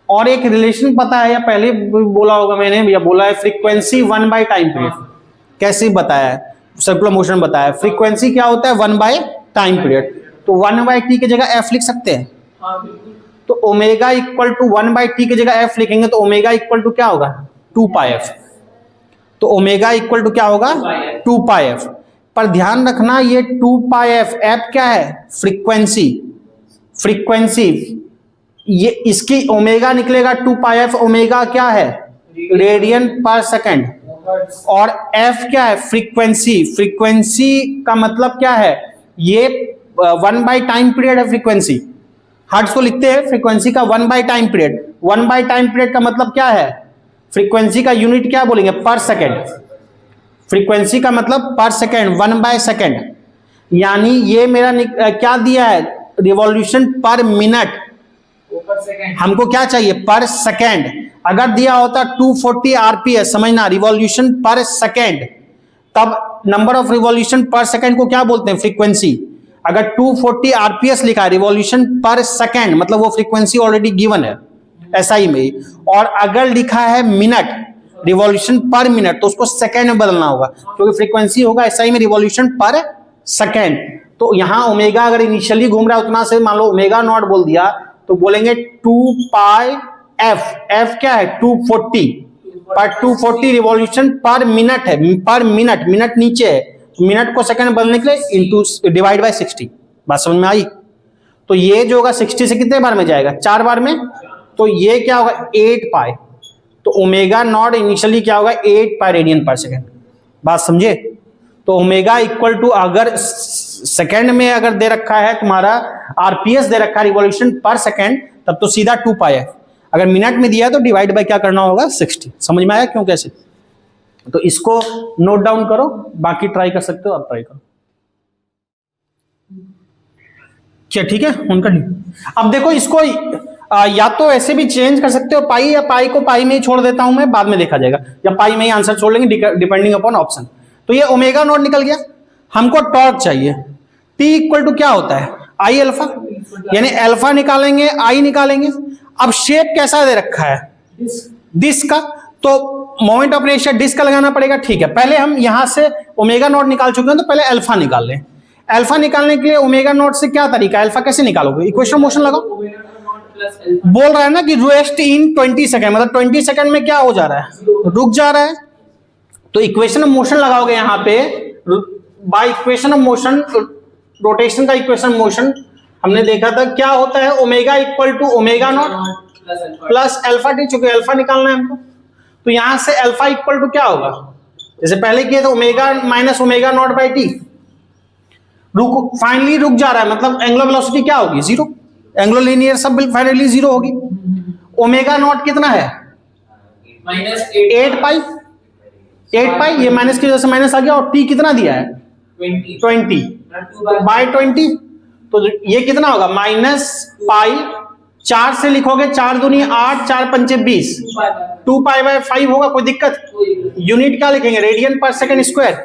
और एक रिलेशन पता है या पहले बोला होगा मैंने, या बोला है, फ्रीक्वेंसी 1 बाय टाइम पीरियड. कैसे बताया है? सर्कुलर मोशन बताया. फ्रीक्वेंसी क्या होता है? 1 बाय टाइम पीरियड. तो 1 बाय टी की जगह एफ लिख सकते हैं. तो omega equal to 1 by t की जगह एफ लिखेंगे तो ओमेगा इक्वल टू क्या होगा? 2 पाई एफ. तो ओमेगा इक्वल टू क्या होगा? 2 पाई एफ. पर ध्यान रखना, ये 2 पाई एफ, एफ क्या है? फ्रीक्वेंसी. फ्रीक्वेंसी ये इसकी ओमेगा निकलेगा 2 पाई एफ. ओमेगा क्या है? रेडियन पर सेकंड. और एफ क्या है? फ्रीक्वेंसी. फ्रीक्वेंसी का मतलब क्या है? ये 1 बाय टाइम पीरियड है फ्रीक्वेंसी. हर्ट्ज को लिखते हैं फ्रीक्वेंसी का 1 by time period. 1 by time period का मतलब क्या है? फ्रीक्वेंसी का यूनिट क्या बोलेंगे? पर सेकंड. फ्रीक्वेंसी का मतलब पर सेकंड, 1 बाय सेकंड. यानी ये मेरा क्या दिया है? Revolution per minute. हमको क्या चाहिए? पर सेकंड. अगर दिया होता 240 आरपीएस, समझना, रिवॉल्यूशन पर सेकंड, तब नंबर ऑफ रिवॉल्यूशन पर सेकंड को क्या बोलते हैं? फ्रीक्वेंसी। अगर 240 आरपीएस लिखा है रिवॉल्यूशन पर सेकंड, मतलब वो फ्रीक्वेंसी ऑलरेडी गिवन है एसआई में। और अगर लिखा है मिनट, रिवॉल्यूशन पर मिनट, तो उसको सेकंड में बदलना होगा, क्योंकि फ्रीक्वेंसी होगा एसआई में रिवॉल्यूशन पर सेकंड। तो यहां ओमेगा अगर इनिशियली घूम रहा है उतना से, मान लो ओमेगा नॉट बोल दिया, तो बोलेंगे 2 पाई एफ। एफ क्या है? 240, पर 240 रिवॉल्यूशन पर मिनट है, पर मिनट, मिनट नीचे है, मिनट को सेकंड में बदलने के लिए इनटू डिवाइड बाय 60। बात समझ में आई? तो ये जो होगा 60 से कितने बार में जाएगा? 4 बार में। तो ये क्या होगा? 8 पाई। तो ओमेगा नॉट इनिशियली क्या होगा? 8 पाई रेडियन पर सेकंड। बात समझे? तो ओमेगा इक्वल टू, अगर सेकंड में अगर दे रखा है तुम्हारा आरपीएस दे रखा है रिवॉल्यूशन पर सेकंड, तब तो सीधा 2 पाई है। अगर मिनट में दिया है तो डिवाइड बाय क्या करना होगा? 60। समझ में आया क्यों कैसे? तो इसको नोट डाउन करो, बाकी ट्राई कर सकते हो, आप ट्राई करो। क्या ठीक है? उनका नहीं। अब देखो इसको या तो ऐसे भी चेंज कर सकते हो पाई, या पाई को पाई में ही छोड़ देता हूं मैं, बाद में देखा जाएगा, या पाई में ही आंसर छोड़ लेंगे डिपेंडिंग अपॉन ऑप्शन। तो ये ओमेगा नॉट निकल गया। हमको टॉर्क चाहिए। T इक्वल टू क्या होता है? आई अल्फा, यानी अल्फा निकालेंगे, आई निकालेंगे। अब शेप कैसा दे रखा है? डिस्क का, तो मोमेंट ऑफ इनर्शिया डिस्क का लगाना पड़ेगा। ठीक है, पहले हम यहां से ओमेगा नॉट निकाल चुके हैं, तो पहले अल्फा निकाल लें। अल्फा निकालने के लिए ओमेगा नॉट से क्या तरीका है? अल्फा कैसे निकालोगे? इक्वेशन मोशन लगाओ। बोल रहा है ना कि रेस्ट इन 20 सेकंड, मतलब 20 सेकंड में क्या हो जा रहा है? रुक जा रहा है। तो इक्वेशन ऑफ मोशन लगाओगे यहां पे, by equation of motion, rotation का इक्वेशन मोशन हमने देखा था क्या होता है? Omega equal to omega not plus alpha t, चूंकि अल्फा निकालना है हमको। तो यहां से अल्फा इक्वल टू क्या होगा? जैसे पहले किए तो omega minus omega not by T. रुक, फाइनली रुक जा रहा है, मतलब एंगुलर वेलोसिटी क्या होगी? 0। एंगुलर लीनियर सब फाइनली 0 होगी। ओमेगा नॉट कितना है? -8 पाई। 8 पाई, ये माइनस की वजह से माइनस आ गया। और टी कितना दिया है? 20 बाय 20। तो ये कितना होगा? Minus pi. 4 से लिखोगे, 4 दूनी 8, 4 पंचे 20, 2 पाई बाय 5 होगा। कोई दिक्कत? यूनिट क्या लिखेंगे? रेडियन पर सेकंड स्क्वायर।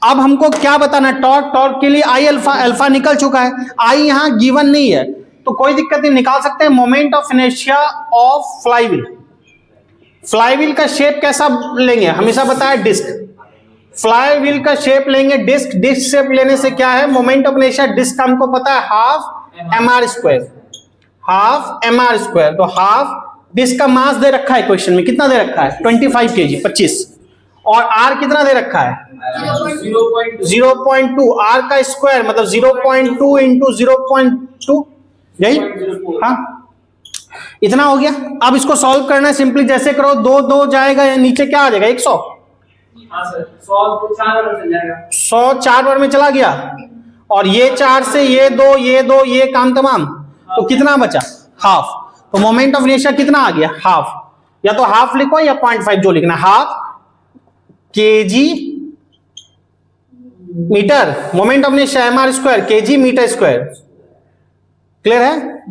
अब हमको क्या बताना? टॉर्क। टॉर्क के लिए आई अल्फा, अल्फा निकल चुका है, आई यहां गिवन नहीं है, तो कोई दिक्कत नहीं, निकाल सकते हैं। Moment of inertia of flywheel. Flywheel का शेप कैसा लेंगे? हमेशा बताया डिस्क। फ्लाईव्हील का शेप लेंगे डिस्क। डिस्क शेप लेने से क्या है? मोमेंट ऑफ इनर्शिया डिस्क हमको पता है half mr square, half mr square. तो हाफ डिस्क का मास दे रखा है क्वेश्चन में, कितना दे रखा है? 25 kg, 25। और r कितना दे रखा है? 0.2। r का स्क्वायर मतलब 0.2 इंटू 0.2, यही। हाँ, इतना हो गया। अब इसको सॉल्व करना है सिंपली, जैसे करो 2 2 जाएगा, नीचे क्या आ जाएगा? 100। 100 4 बार में चला गया, और ये 4 से ये 2, ये 2, ये काम तमाम। तो कितना बचा? हाफ। तो मोमेंट ऑफ इनर्शिया कितना आ गया? हाफ। या तो हाफ लिखो या 0.5 जो लिखना, half kg metre. Moment of inertia mr square, kg metre square. Clear है?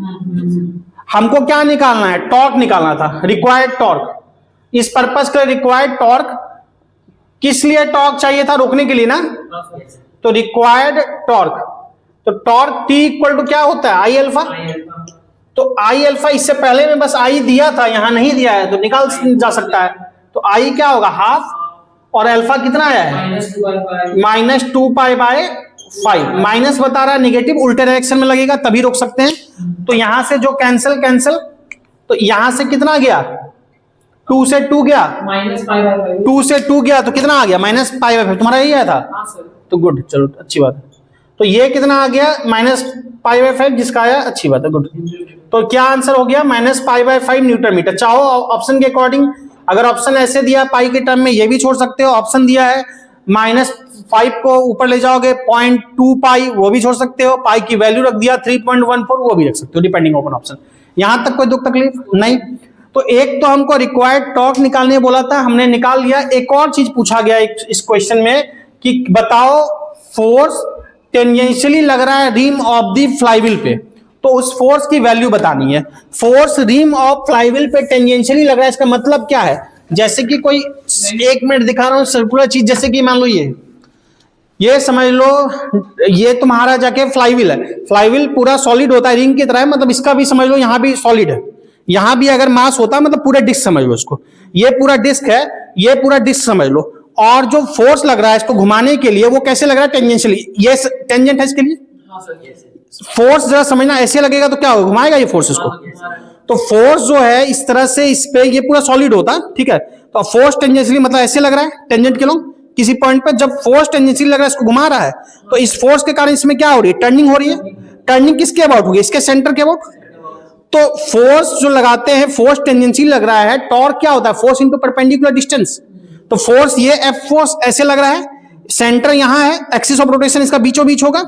हमको क्या निकालना है? टॉर्क निकालना था, रिक्वायर्ड टॉर्क। इस पर्पस के रिक्वायर्ड टॉर्क, किस लिए टॉर्क चाहिए था? रोकने के लिए ना। तो रिक्वायर्ड टॉर्क, तो टॉर्क टी इक्वल टू क्या होता है? आई अल्फा। तो आई अल्फा, इससे पहले में बस आई दिया था, यहां नहीं दिया है, तो निकाल जा सकता है। तो आई क्या होगा? हाफ। और अल्फा कितना आया है? -2 पाई बाय 5। माइनस बता रहा है, निगेटिव उल्टे डायरेक्शन में लगेगा तभी रोक सकते हैं। तो यहां से जो कैंसिल, तो यहां से कितना गया? 2 से 2 गया, -π/5। 2 से 2 गया तो कितना आ गया? -π/5। तुम्हारा यही आया था? तो गुड, चलो अच्छी बात है। तो ये कितना आ गया? -π/5 जिसका आया, अच्छी बात है, गुड। तो क्या आंसर हो गया? -π/5 न्यूटन मीटर। चाहो ऑप्शन के अकॉर्डिंग, अगर ऑप्शन ऐसे दिया पाई के टर्म में, ये भी छोड़ सकते हो। ऑप्शन दिया है -5 को ऊपर ले जाओगे 0.2 पाई, वो भी छोड़ सकते हो। पाई की वैल्यू रख दिया 3.14, वो भी रख सकते हो, डिपेंडिंग ऑन ऑप्शन। यहां तक कोई दुख तकलीफ नहीं। तो एक तो हमको रिक्वायर्ड टॉर्क निकालने बोला था, हमने निकाल लिया। एक और चीज पूछा गया इस क्वेश्चन में कि बताओ फोर्स टेंजेंशियली लग रहा है रिम ऑफ द फ्लाईव्हील पे, तो उस फोर्स की वैल्यू बतानी है। फोर्स रिम ऑफ फ्लाईव्हील पे टेंजेंशियली लग रहा है, इसका मतलब क्या है? जैसे कि कोई एक मिनट दिखा रहा हूं सर्कुलर चीज, जैसे कि मान लो ये समझ लो, ये तुम्हारा जाके फ्लाईव्हील है। फ्लाईव्हील पूरा सॉलिड होता है रिंग की तरह, मतलब इसका भी समझ लो यहां भी सॉलिड है, यहां भी अगर मास होता मतलब पूरा डिस्क समझ लो इसको, ये पूरा डिस्क है, ये पूरा डिस्क समझ लो, और जो फोर्स लग रहा है इसको घुमाने के लिए वो कैसे लग रहा है, टेंजेंशियली। ये टेंजेंट है इसके लिए, हाँ सर, yes, yes. फोर्स जरा समझना, ऐसे लगेगा तो क्या होगा, घुमाएगा ये फोर्स इसको। हाँ, yes, sir. तो फोर्स जो है इस तरह से इस पे, ये पूरा सॉलिड होता है, ठीक है, तो फोर्स टेंजेंशियली मतलब ऐसे लग रहा है टेंजेंट के लोग किसी पॉइंट पे, जब फोर्स टेंजेंशियली लग रहा है इसको घुमा रहा है, तो इस फोर्स के कारण इसमें क्या हो रही है, टर्निंग हो रही है। टर्निंग किसके अबाउट होगी, इसके सेंटर के अबाउट। तो फोर्स जो लगाते हैं, फोर्स टेंजेंशियली लग रहा है, टॉर्क क्या होता है, फोर्स इनटू परपेंडिकुलर डिस्टेंस। तो फोर्स ये एफ फोर्स ऐसे लग रहा है, सेंटर यहां है, एक्सिस ऑफ रोटेशन इसका बीचों बीच होगा,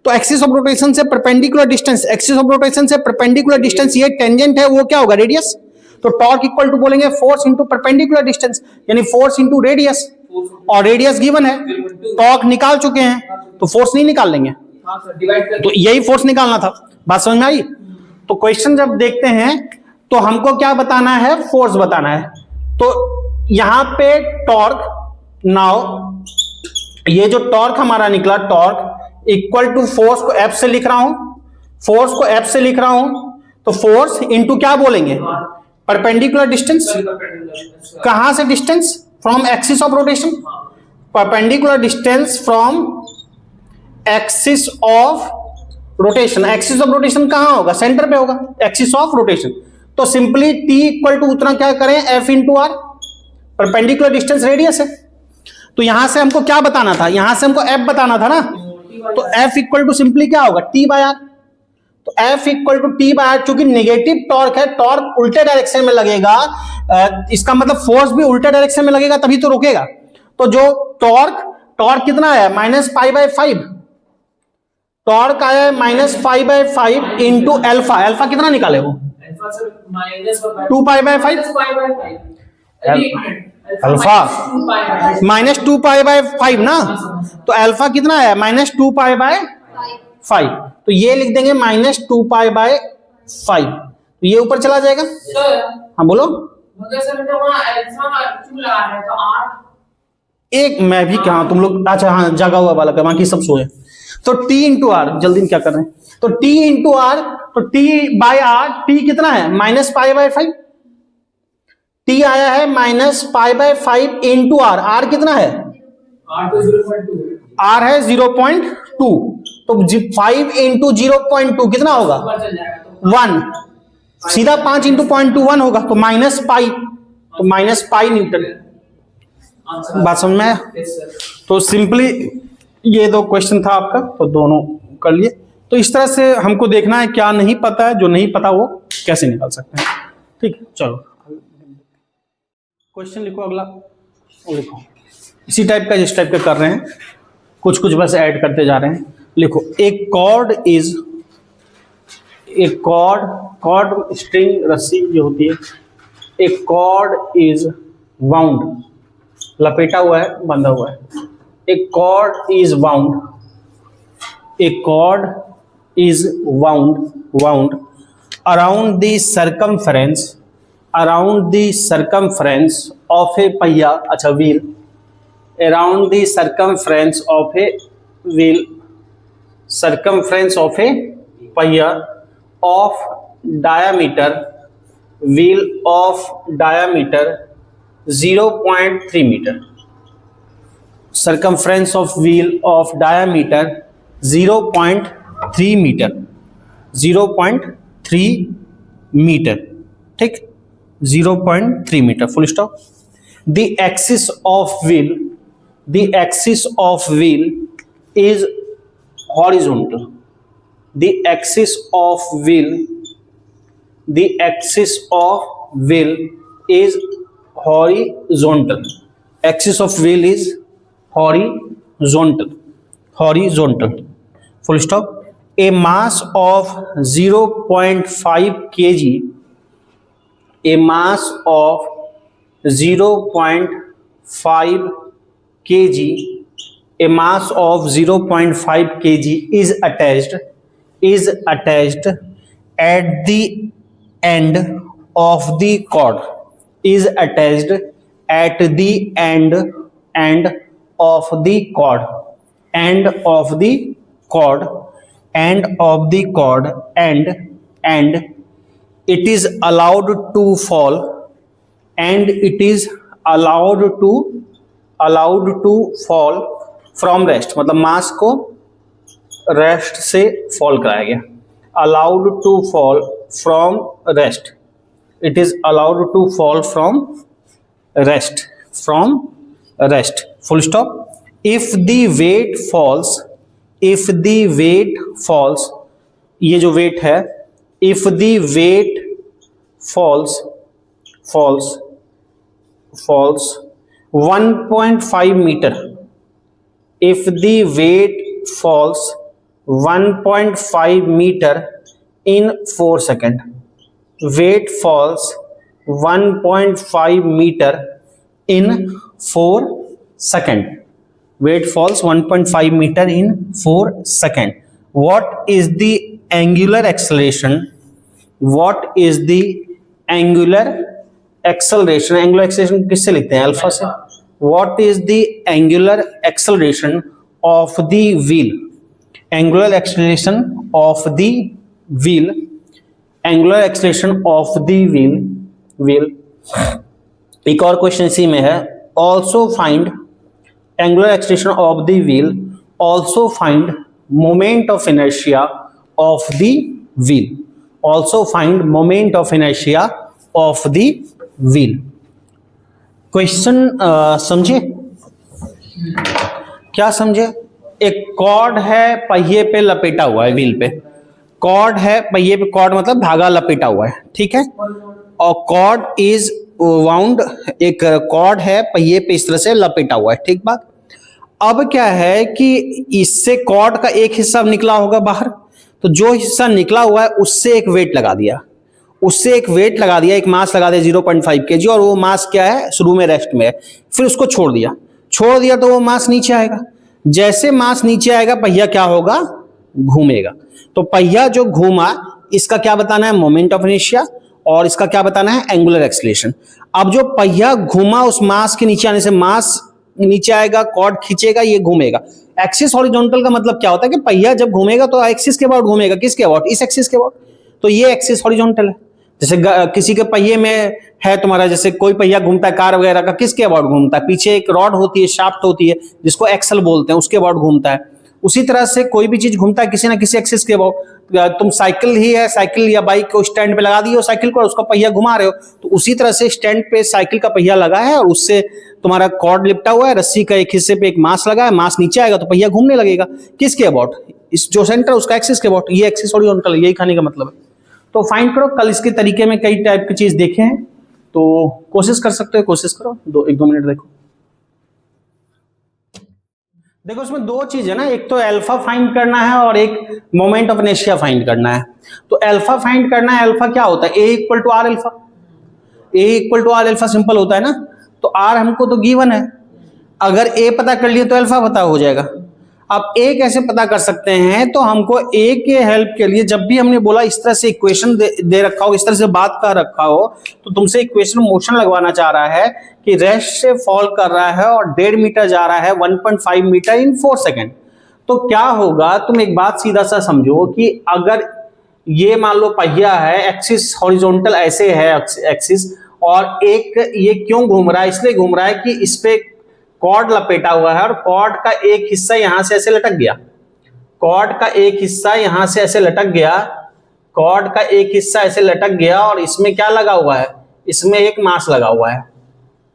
तो एक्सिस ऑफ रोटेशन से perpendicular distance, axis of rotation से परपेंडिकुलर डिस्टेंस, ये टेंजेंट है, वो क्या होगा, रेडियस। तो टॉर्क इक्वल टू बोलेंगे फोर्स इनटू परपेंडिकुलर डिस्टेंस, यानी फोर्स इनटू रेडियस, और रेडियस गिवन है, टॉर्क निकाल चुके हैं, तो फोर्स नहीं निकाल लेंगे, हाँ सर, डिवाइड कर तो यही फोर्स निकालना था। बात समझ में आई। तो क्वेश्चन जब देखते हैं तो हमको क्या बताना है, फोर्स बताना है। तो यहां पे टॉर्क, नाउ ये जो टॉर्क हमारा निकला, टॉर्क इक्वल टू फोर्स को एफ से लिख रहा हूं, फोर्स को एफ से लिख रहा हूं, तो फोर्स इनटू क्या बोलेंगे, परपेंडिकुलर डिस्टेंस। कहां से distance, from axis of rotation, perpendicular distance from axis of rotation. Axis of rotation कहां होगा, सेंटर पे होगा, एक्सिस ऑफ रोटेशन। तो सिंपली टी इक्वल टू उतना क्या करें, f into r, perpendicular distance radius है। तो यहां से हमको क्या बताना था, यहां से हमको एफ बताना था ना, तो एफ इक्वल टू सिंपली क्या होगा, टी बाय आर। तो F equal to t by r, चूंकि नेगेटिव टॉर्क है, टॉर्क उल्टे डायरेक्शन में लगेगा, इसका मतलब फोर्स भी उल्टे डायरेक्शन में लगेगा तभी तो रुकेगा। तो जो टॉर्क कितना है, -π/5, टॉर्क आया है -π/5 इंटू एल्फा। एल्फा कितना निकाले वो, अल्फा सर -2π/5, 2π/5 अल्फा -2π/5 ना, तो अल्फा कितना है, -2π/5, तो ये लिख देंगे -2π/5, तो ये ऊपर चला जाएगा। सर हाँ बोलो। मगर सर जब वहां अल्फा क्यों लगा रहे हैं, तो 8 एक मैं भी क्या, तुम लोग अच्छा हाँ जागा हुआ बालक है, बाकी सब सोए। तो टी इंटू आर, जल्दी क्या कर रहे हैं, तो टी इंटू आर, तो टी बाय आर, टी कितना है -π/5, टी आया है -π/5 इंटू आर, आर कितना है, 8 तो 0.2, आर है 0.2, तो 5 इंटू 0.2 कितना होगा, ऊपर चल जाएगा तो 1, सीधा 5 इंटू 0.2 1 होगा, तो -π, तो -π न्यूटन। आंसर। बात समझ में आया। Yes sir. तो सिंपली ये दो क्वेश्चन था आपका, तो दोनों कर लिए। तो इस तरह से हमको देखना है क्या नहीं पता है, जो नहीं पता वो कैसे निकाल सकते हैं। ठीक है, चलो क्वेश्चन लिखो अगला, लिखो इसी टाइप का जिस टाइप का कर रहे हैं, कुछ कुछ बस ऐड करते जा रहे हैं। लिखो ए कॉर्ड स्ट्रिंग, रस्सी जो होती है, ए कॉर्ड इज वाउंड, लपेटा हुआ है, बंधा हुआ है। A cord is wound, a cord is wound around the circumference of a पहिया, अच्छा wheel, around the circumference of a wheel, circumference of a पहिया of diameter, wheel of diameter 0.3 meter, circumference of wheel of diameter 0.3 meter, 0.3 meter, ठीक, 0.3 meter, full stop. The axis of wheel is horizontal. The axis of wheel is horizontal. Axis of wheel is horizontal. Full stop. A mass of 0.5 kg. A mass of 0.5 kg. A mass of 0.5 kg is attached at the end of the cord. Is attached at the end of the cord, end of the cord, end of the cord, and it is allowed to fall, and it is allowed to fall from rest, मतलब मास को rest से fall कराया गया, allowed to fall from rest, it is allowed to fall from rest, full stop. If the weight falls, ये जो weight है, if the weight falls 1.5 meter, if the weight falls 1.5 meter in 4 seconds, weight falls 1.5 meter in 4 seconds, weight falls 1.5 meter in 4 seconds. What is the angular acceleration? What is the angular acceleration? Angular acceleration किससे लिखते हैं? Alpha से. What is the angular acceleration of the wheel? Angular acceleration of the wheel. Angular acceleration of the wheel. एक और question इसी में है. Also find angular acceleration of the wheel. Also find moment of inertia of the wheel. Also find moment of inertia of the wheel. Question समझे? क्या समझे? एक cord है, पहिए पे लपेटा हुआ है, व्हील पे कॉर्ड है, पहिए पे कॉर्ड मतलब धागा लपेटा हुआ है, ठीक है, और कॉर्ड इज वाउंड, एक कॉर्ड है पहिए पे इस तरह से लपेटा हुआ है, ठीक बात. अब क्या है कि इससे कॉर्ड का एक हिस्सा निकला होगा बाहर, तो जो हिस्सा निकला हुआ है उससे एक वेट लगा दिया, एक मास लगा दिया 0.5 kg, और वो मास क्या है, शुरू में रेस्ट में है, फिर उसको छोड़ दिया तो वो मास नीचे आएगा. जैसे मास नीचे आएगा पहिया क्या होगा, घूमेगा. तो पहिया जो घूमा इसका क्या बताना है, मोमेंट ऑफ इनर्शिया, और इसका क्या बताना है, एंगुलर एक्सीलरेशन. अब जो पहिया घूमा उस मास के नीचे आने से मास नीचे आएगा, कॉर्ड खींचेगा, ये घूमेगा. एक्सिस हॉरिजॉन्टल का मतलब क्या होता है कि पहिया जब घूमेगा तो एक्सिस के अबाउट घूमेगा, किसके अबाउट, इस एक्सिस के अबाउट. तो ये एक्सिस हॉरिजॉन्टल है. जैसे किसी के पहिए में है तुम्हारा, जैसे कोई पहिया घूमता है कार वगैरह का, किसके अबाउट घूमता है, पीछे एक रॉड होती है, शाफ्ट होती है, जिसको एक्सल बोलते हैं, उसके अबाउट घूमता है. उसी तरह से कोई भी चीज घूमता है किसी ना किसी एक्सिस के अबाउट. तुम साइकिल ही है, साइकिल या बाइक को स्टैंड पे लगा दिए हो, साइकिल को, उसका पहिया घुमा रहे हो, तो उसी तरह से स्टैंड पे साइकिल का पहिया लगा है और उससे तुम्हारा कॉर्ड लिपटा हुआ है, रस्सी का एक हिस्से पे एक मास लगा है, मास नीचे आएगा तो पहिया घूमने लगेगा. किसके अबाउट, इस जो सेंटर उसका एक्सिस के अबाउट. ये एक्सिस हॉरिजॉन्टल, यही खाने का मतलब है. तो फाइंड करो. कल इसके तरीके में कई टाइप की चीज देखे हैं, तो कोशिश कर सकते हो, कोशिश करो. 1-2 मिनट देखो. देखो इसमें दो चीज है ना, एक तो अल्फा फाइंड करना है और एक मोमेंट ऑफ इनर्शिया फाइंड करना है. तो अल्फा फाइंड करना है. अल्फा क्या होता है, A equal to r alpha. A equal to r alpha simple होता है ना. तो आर हमको तो गिवन है, अगर A पता कर लिए तो अल्फा पता हो जाएगा. अब A कैसे पता कर सकते हैं, तो हमको A के हेल्प के लिए जब भी हमने बोला इस तरह से इक्वेशन दे रखा हो, इस तरह से बात कर रखा हो, तो तुमसे इक्वेशन मोशन लगवाना चाह रहा है कि रेस्ट से फॉल कर रहा है और 1.5 मीटर जा रहा है 1.5 मीटर इन 4 सेकेंड. तो क्या होगा, तुम एक बात सीधा सा समझो कि अगर ये मान लो पहिया है, एक्सिस हॉरिजॉन्टल ऐसे है एक्सिस, और एक ये क्यों घूम रहा है, इसलिए घूम रहा है कि इस पे कॉर्ड लपेटा हुआ है और कॉर्ड का एक हिस्सा यहां से ऐसे लटक गया, कॉर्ड का एक हिस्सा यहां से ऐसे लटक गया, कॉर्ड का एक हिस्सा ऐसे लटक गया, और इसमें क्या लगा हुआ है, इसमें एक मास लगा हुआ है,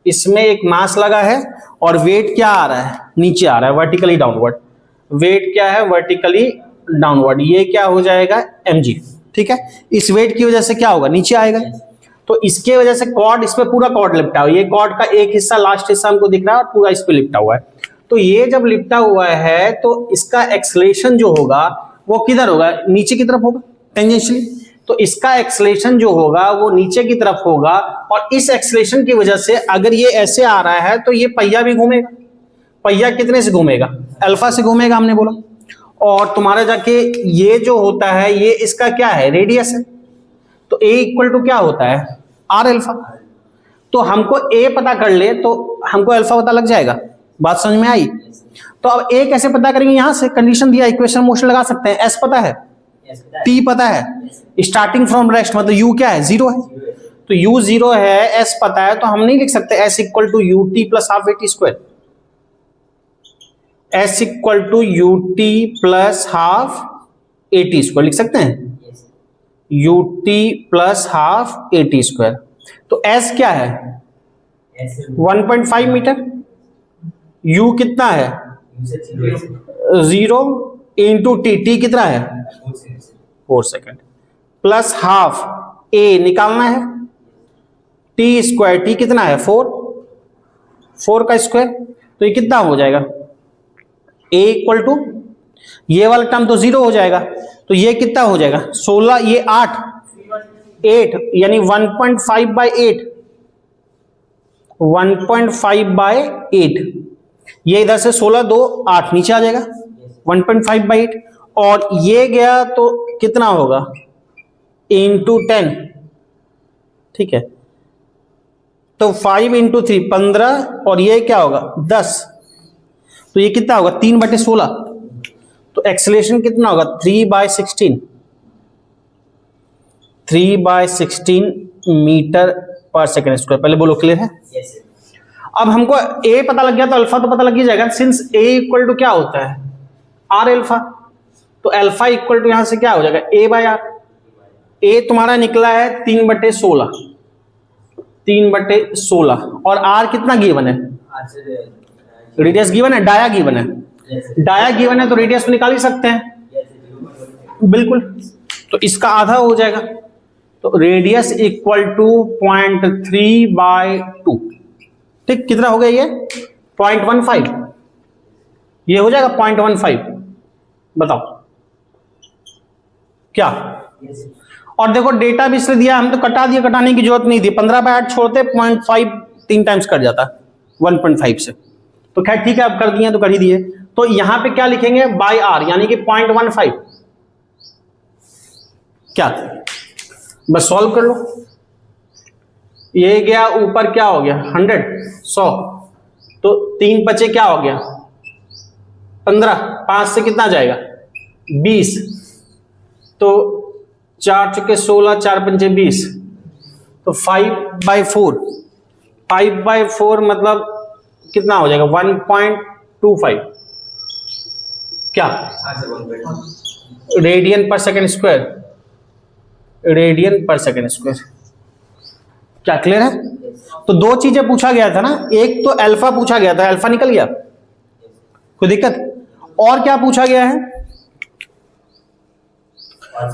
इसमें एक मास लगा है, और वेट क्या आ रहा है, नीचे आ रहा है, वर्टिकली डाउनवर्ड. वेट क्या है, वर्टिकली डाउनवर्ड. ये क्या हो जाएगा, mg. ठीक है, इस वेट की वजह से क्या होगा, नीचे आएगा. तो इसके वजह से कॉर्ड, इस पे पूरा कॉर्ड लिपटा हुआ है, ये कॉर्ड का एक हिस्सा लास्ट हिस्सा हमको दिख रहा है और पूरा इस पे लिपटा हुआ है. तो ये जब लिपटा हुआ है तो इसका एक्सेलरेशन जो होगा वो किधर होगा, नीचे की तरफ होगा टेंजेंशियली. तो इसका एक्सेलरेशन जो होगा वो नीचे की तरफ होगा, और इस एक्सेलरेशन की वजह से अगर ये ऐसे आ रहा है तो ये पहिया भी घूमेगा. पहिया कितने से घूमेगा, अल्फा से घूमेगा हमने बोला. और तुम्हारा जाके ये जो होता है ये इसका क्या है, रेडियस है. तो A इक्वल टू क्या होता है, आर अल्फा. तो हमको ए पता कर ले तो हमको अल्फा पता लग जाएगा। बात समझ में आई? तो अब ए कैसे पता करेंगे? यहां से कंडीशन दिया, इक्वेशन मोशन लगा सकते हैं। एस पता है, टी पता है, स्टार्टिंग फ्रॉम रेस्ट मतलब यू क्या है? जीरो है। तो यू जीरो है, एस पता है, तो हम नहीं लिख सकते s equal to u t plus half a t square. S equal to u t plus half a t square लिख सकते हैं, u t plus half a t square. तो एस क्या है? 1.5 मीटर। यू कितना है? 0 इंटू टी, टी कितना है? 4 सेकेंड, प्लस हाफ ए निकालना है, टी स्क्वायर, टी कितना है? 4 का स्क्वायर, तो ये कितना हो जाएगा? ए इक्वल टू, ये वाला टर्म तो 0 हो जाएगा, तो ये कितना हो जाएगा? 16, ये 8 यानी 1.5 बाई 8, 1.5 बाई 8। ये इधर से 16 2 8 नीचे आ जाएगा, 1.5 बाई 8। और ये गया तो कितना होगा? इंटू 10, ठीक है। तो 5 इंटू 3 15, और ये क्या होगा? 10। तो ये कितना होगा? 3/16। तो एक्सेलरेशन कितना होगा? 3/16, 3/16 मीटर पर सेकेंड स्क्वायर। पहले बोलो, क्लियर है? अब हमको ए पता लग गया तो अल्फा तो पता लग ही जाएगा, सिंस ए इक्वल टू क्या होता है? R alpha. तो अल्फा इक्वल टू यहां से क्या हो जाएगा? ए बाय आर। ए तुम्हारा निकला है 3/16, 3/16। और आर कितना गिवन है? रेडियस गिवन है, डाया गिवन है। डाया गिवन है तो रेडियस तो निकाल ही सकते हैं, बिल्कुल। तो इसका आधा हो जाएगा, तो रेडियस इक्वल टू 0.3/2। ठीक, कितना हो गया ये? 0.15। ये हो जाएगा 0.15। बताओ क्या? और देखो डेटा भी इसलिए दिया, हम तो कटा दिया, कटाने की जरूरत नहीं थी। 15/8 छोड़ते 0.5 3 टाइम्स कट जाता 1.5 से। तो खैर ठीक है, अब कर दिए तो कर ही दिए। तो यहां पे क्या लिखेंगे? बाय आर, यानी कि 0.15। क्या? बस सॉल्व कर लो। ये गया ऊपर, क्या हो गया? 100 100, तो 3 बचे, क्या हो गया? 15, 5 से कितना जाएगा? 20, तो 4 चुके 16, 4 पंचे 20, तो 5/4, 5/4 मतलब कितना हो जाएगा? 1.25। क्या? रेडियन पर सेकेंड स्क्वायर, रेडियन पर सेकेंड स्क्वायर। क्या क्लियर है? तो दो चीजें पूछा गया था ना, एक तो अल्फा पूछा गया था, अल्फा निकल गया, कोई दिक्कत? और क्या पूछा गया है?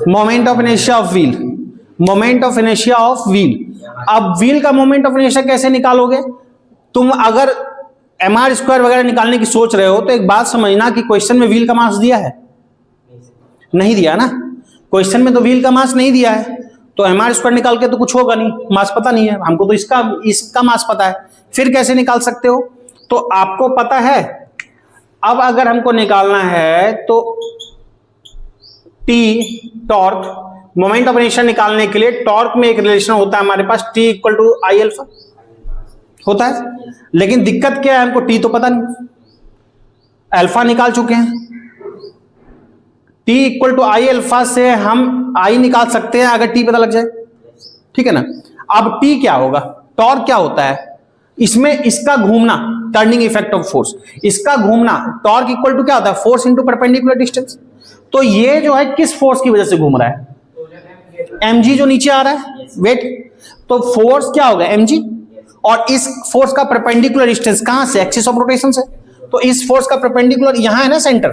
Moment of inertia of wheel, moment of inertia of wheel. अब व्हील का मोमेंट ऑफ इनर्शिया कैसे निकालोगे? तुम अगर mr स्क्वायर वगैरह निकालने की सोच रहे हो तो एक बात समझना कि क्वेश्चन में व्हील का मास दिया है? नहीं दिया ना, क्वेश्चन में तो व्हील का मास नहीं दिया है, तो mr स्क्वायर निकाल के तो कुछ होगा नहीं, मास पता नहीं है हमको, तो इसका मास पता है, फिर कैसे निकाल सकते हो? तो आपको पता है। अब अगर हमको निकालना है तो T torque, moment of inertia निकालने के लिए टॉर्क में एक रिलेशन होता है हमारे पास, T equal to I alpha होता है। लेकिन दिक्कत क्या है? हमको टी तो पता नहीं, अल्फा निकाल चुके हैं। T equal to I alpha से हम आई निकाल सकते हैं अगर टी पता लग जाए, ठीक है ना? अब टी क्या होगा? टॉर्क क्या होता है? इसमें इसका घूमना, टर्निंग इफेक्ट ऑफ फोर्स, इसका घूमना। टॉर्क इक्वल टू क्या होता है? Force into perpendicular distance. तो ये जो है किस फोर्स की वजह से घूम रहा है? mg जो नीचे आ रहा है, वेट। तो फोर्स क्या होगा? mg। और इस फोर्स का परपेंडिकुलर डिस्टेंस कहां से? एक्सिस ऑफ रोटेशन से। तो इस फोर्स का परपेंडिकुलर यहां है ना, सेंटर,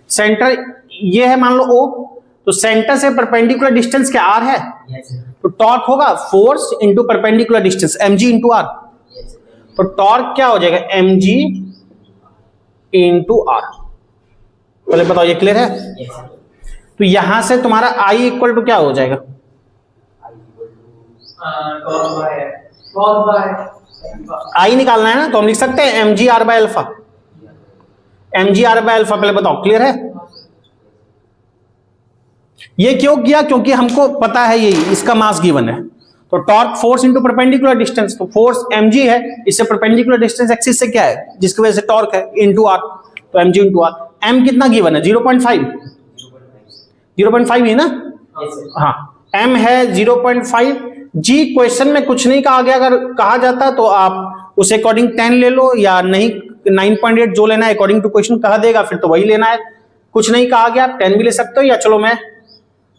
सेंटर ये है मान लो O, तो सेंटर से परपेंडिकुलर डिस्टेंस क्या r है? तो टॉर्क होगा force into perpendicular distance, mg into r। तो टॉर्क क्या हो जाएगा? mg into r। पहले बताओ ये क्लियर है? तो यहां से तुम्हारा I इक्वल टू क्या हो जाएगा? I निकालना है ना, तो हम लिख सकते हैं mg r by alpha, mg r by alpha. पहले बताओ क्लियर है? ये क्यों किया? क्योंकि हमको पता है यही इसका मास गिवन है, तो torque force into perpendicular distance, तो फोर्स mg है, इससे परपेंडिकुलर डिस्टेंस एक्सिस से क्या है जिसकी वजह से टॉर्क है इंटू आर, तो mg इंटू आर। m कितना गिवन है 0.5, 0.5 ही ना, हाँ m है 0.5। जी क्वेश्चन में कुछ नहीं कहा गया, अगर कहा जाता तो आप उस अकॉर्डिंग 10 ले लो, या नहीं 9.8 जो लेना है अकॉर्डिंग टू क्वेश्चन कहा देगा फिर तो वही लेना है। कुछ नहीं कहा गया, 10 भी ले सकते हो, या चलो मैं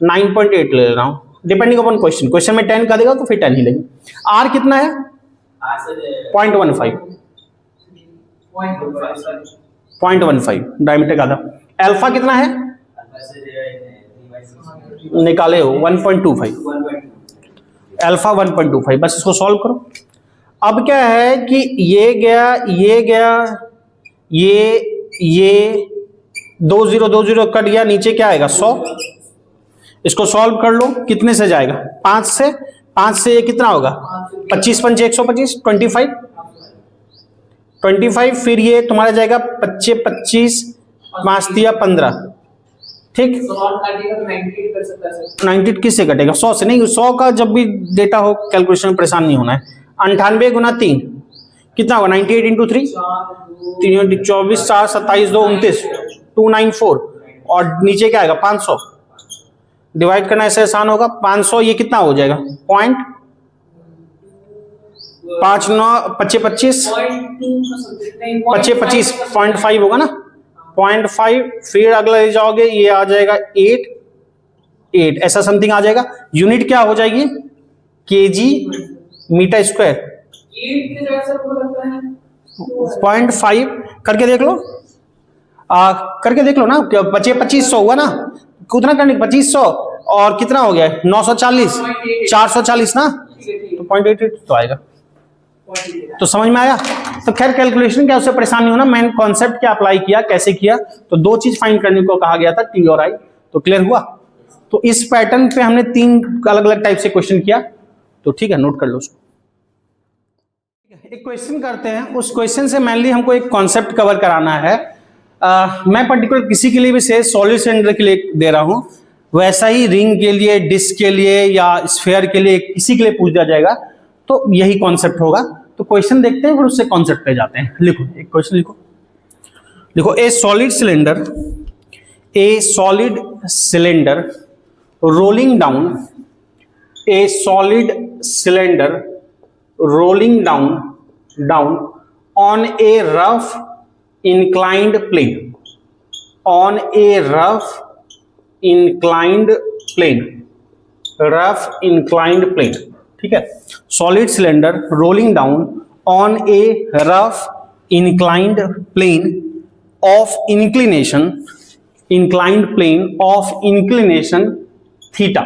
9.8 ले रहा हूं, डिपेंडिंग अपॉन क्वेश्चन। क्वेश्चन में 10 का देगा तो फिर 10 ही लेंगे। आर कितना है 0.15, 0.15 डायमीटर का था। अल्फा कितना है निकाले हो 1.25, अल्फा 1.25, बस इसको सॉल्व करो। अब क्या है कि ये गया ये गया, ये 2 0 2 0 कट गया, नीचे क्या आएगा 100। इसको सॉल्व कर लो, कितने से जाएगा 5 से, 5 से ये कितना होगा 25 5 125, 25, फिर ये तुम्हारा जाएगा 25 25 5 दिया 15, ठीक। 90 किससे कटेगा 100 से, नहीं 100 का जब भी डेटा हो कैलकुलेशन में परेशान नहीं होना है। 98 गुना 3 कितना होगा 98 इंटू 3, 24 4 27 2 29, 294, और नीचे क्या आएगा 500, डिवाइड करना ऐसे आसान होगा। 500 ये कितना हो जाएगा 5 9 25 25 0.5 होगा ना, 0.5, फिर अगला ले जाओगे ये आ जाएगा 8 ऐसा समथिंग आ जाएगा। यूनिट क्या हो जाएगी केजी मीटर स्क्वायर, 0.5 करके देख लो, करके देख लो ना, 2500 हुआ ना, कितना करने 2500 और कितना हो गया 940 440 ना, तो 0.88 तो आएगा। तो समझ में आया। तो खैर कैलकुलेशन क्या उससे परेशान नहीं होना, मैंने कॉन्सेप्ट क्या अप्लाई किया कैसे किया, तो 2 चीज फाइंड करने को कहा गया था टी और आई, तो क्लियर हुआ। तो इस पैटर्न पे हमने 3 अलग अलग टाइप से क्वेश्चन किया, तो ठीक है नोट कर लो उसको। एक क्वेश्चन करते हैं, उस क्वेश्चन से मेनली हमको एक कॉन्सेप्ट कवर कराना है। मैं पर्टिकुलर किसी के लिए भी से सॉलिड सिलेंडर के लिए दे रहा हूं, वैसा ही रिंग के लिए, डिस्क के लिए या स्फेयर के लिए किसी के लिए पूछ दिया जाएगा, तो यही कॉन्सेप्ट होगा। तो क्वेश्चन देखते हैं फिर उससे कॉन्सेप्ट पे जाते हैं। लिखो एक क्वेश्चन लिखो, देखो ए solid cylinder rolling down, A solid cylinder rolling down on A rough inclined plane, on a rough inclined plane, ठीक है। Solid cylinder rolling down on A rough inclined plane of inclination theta,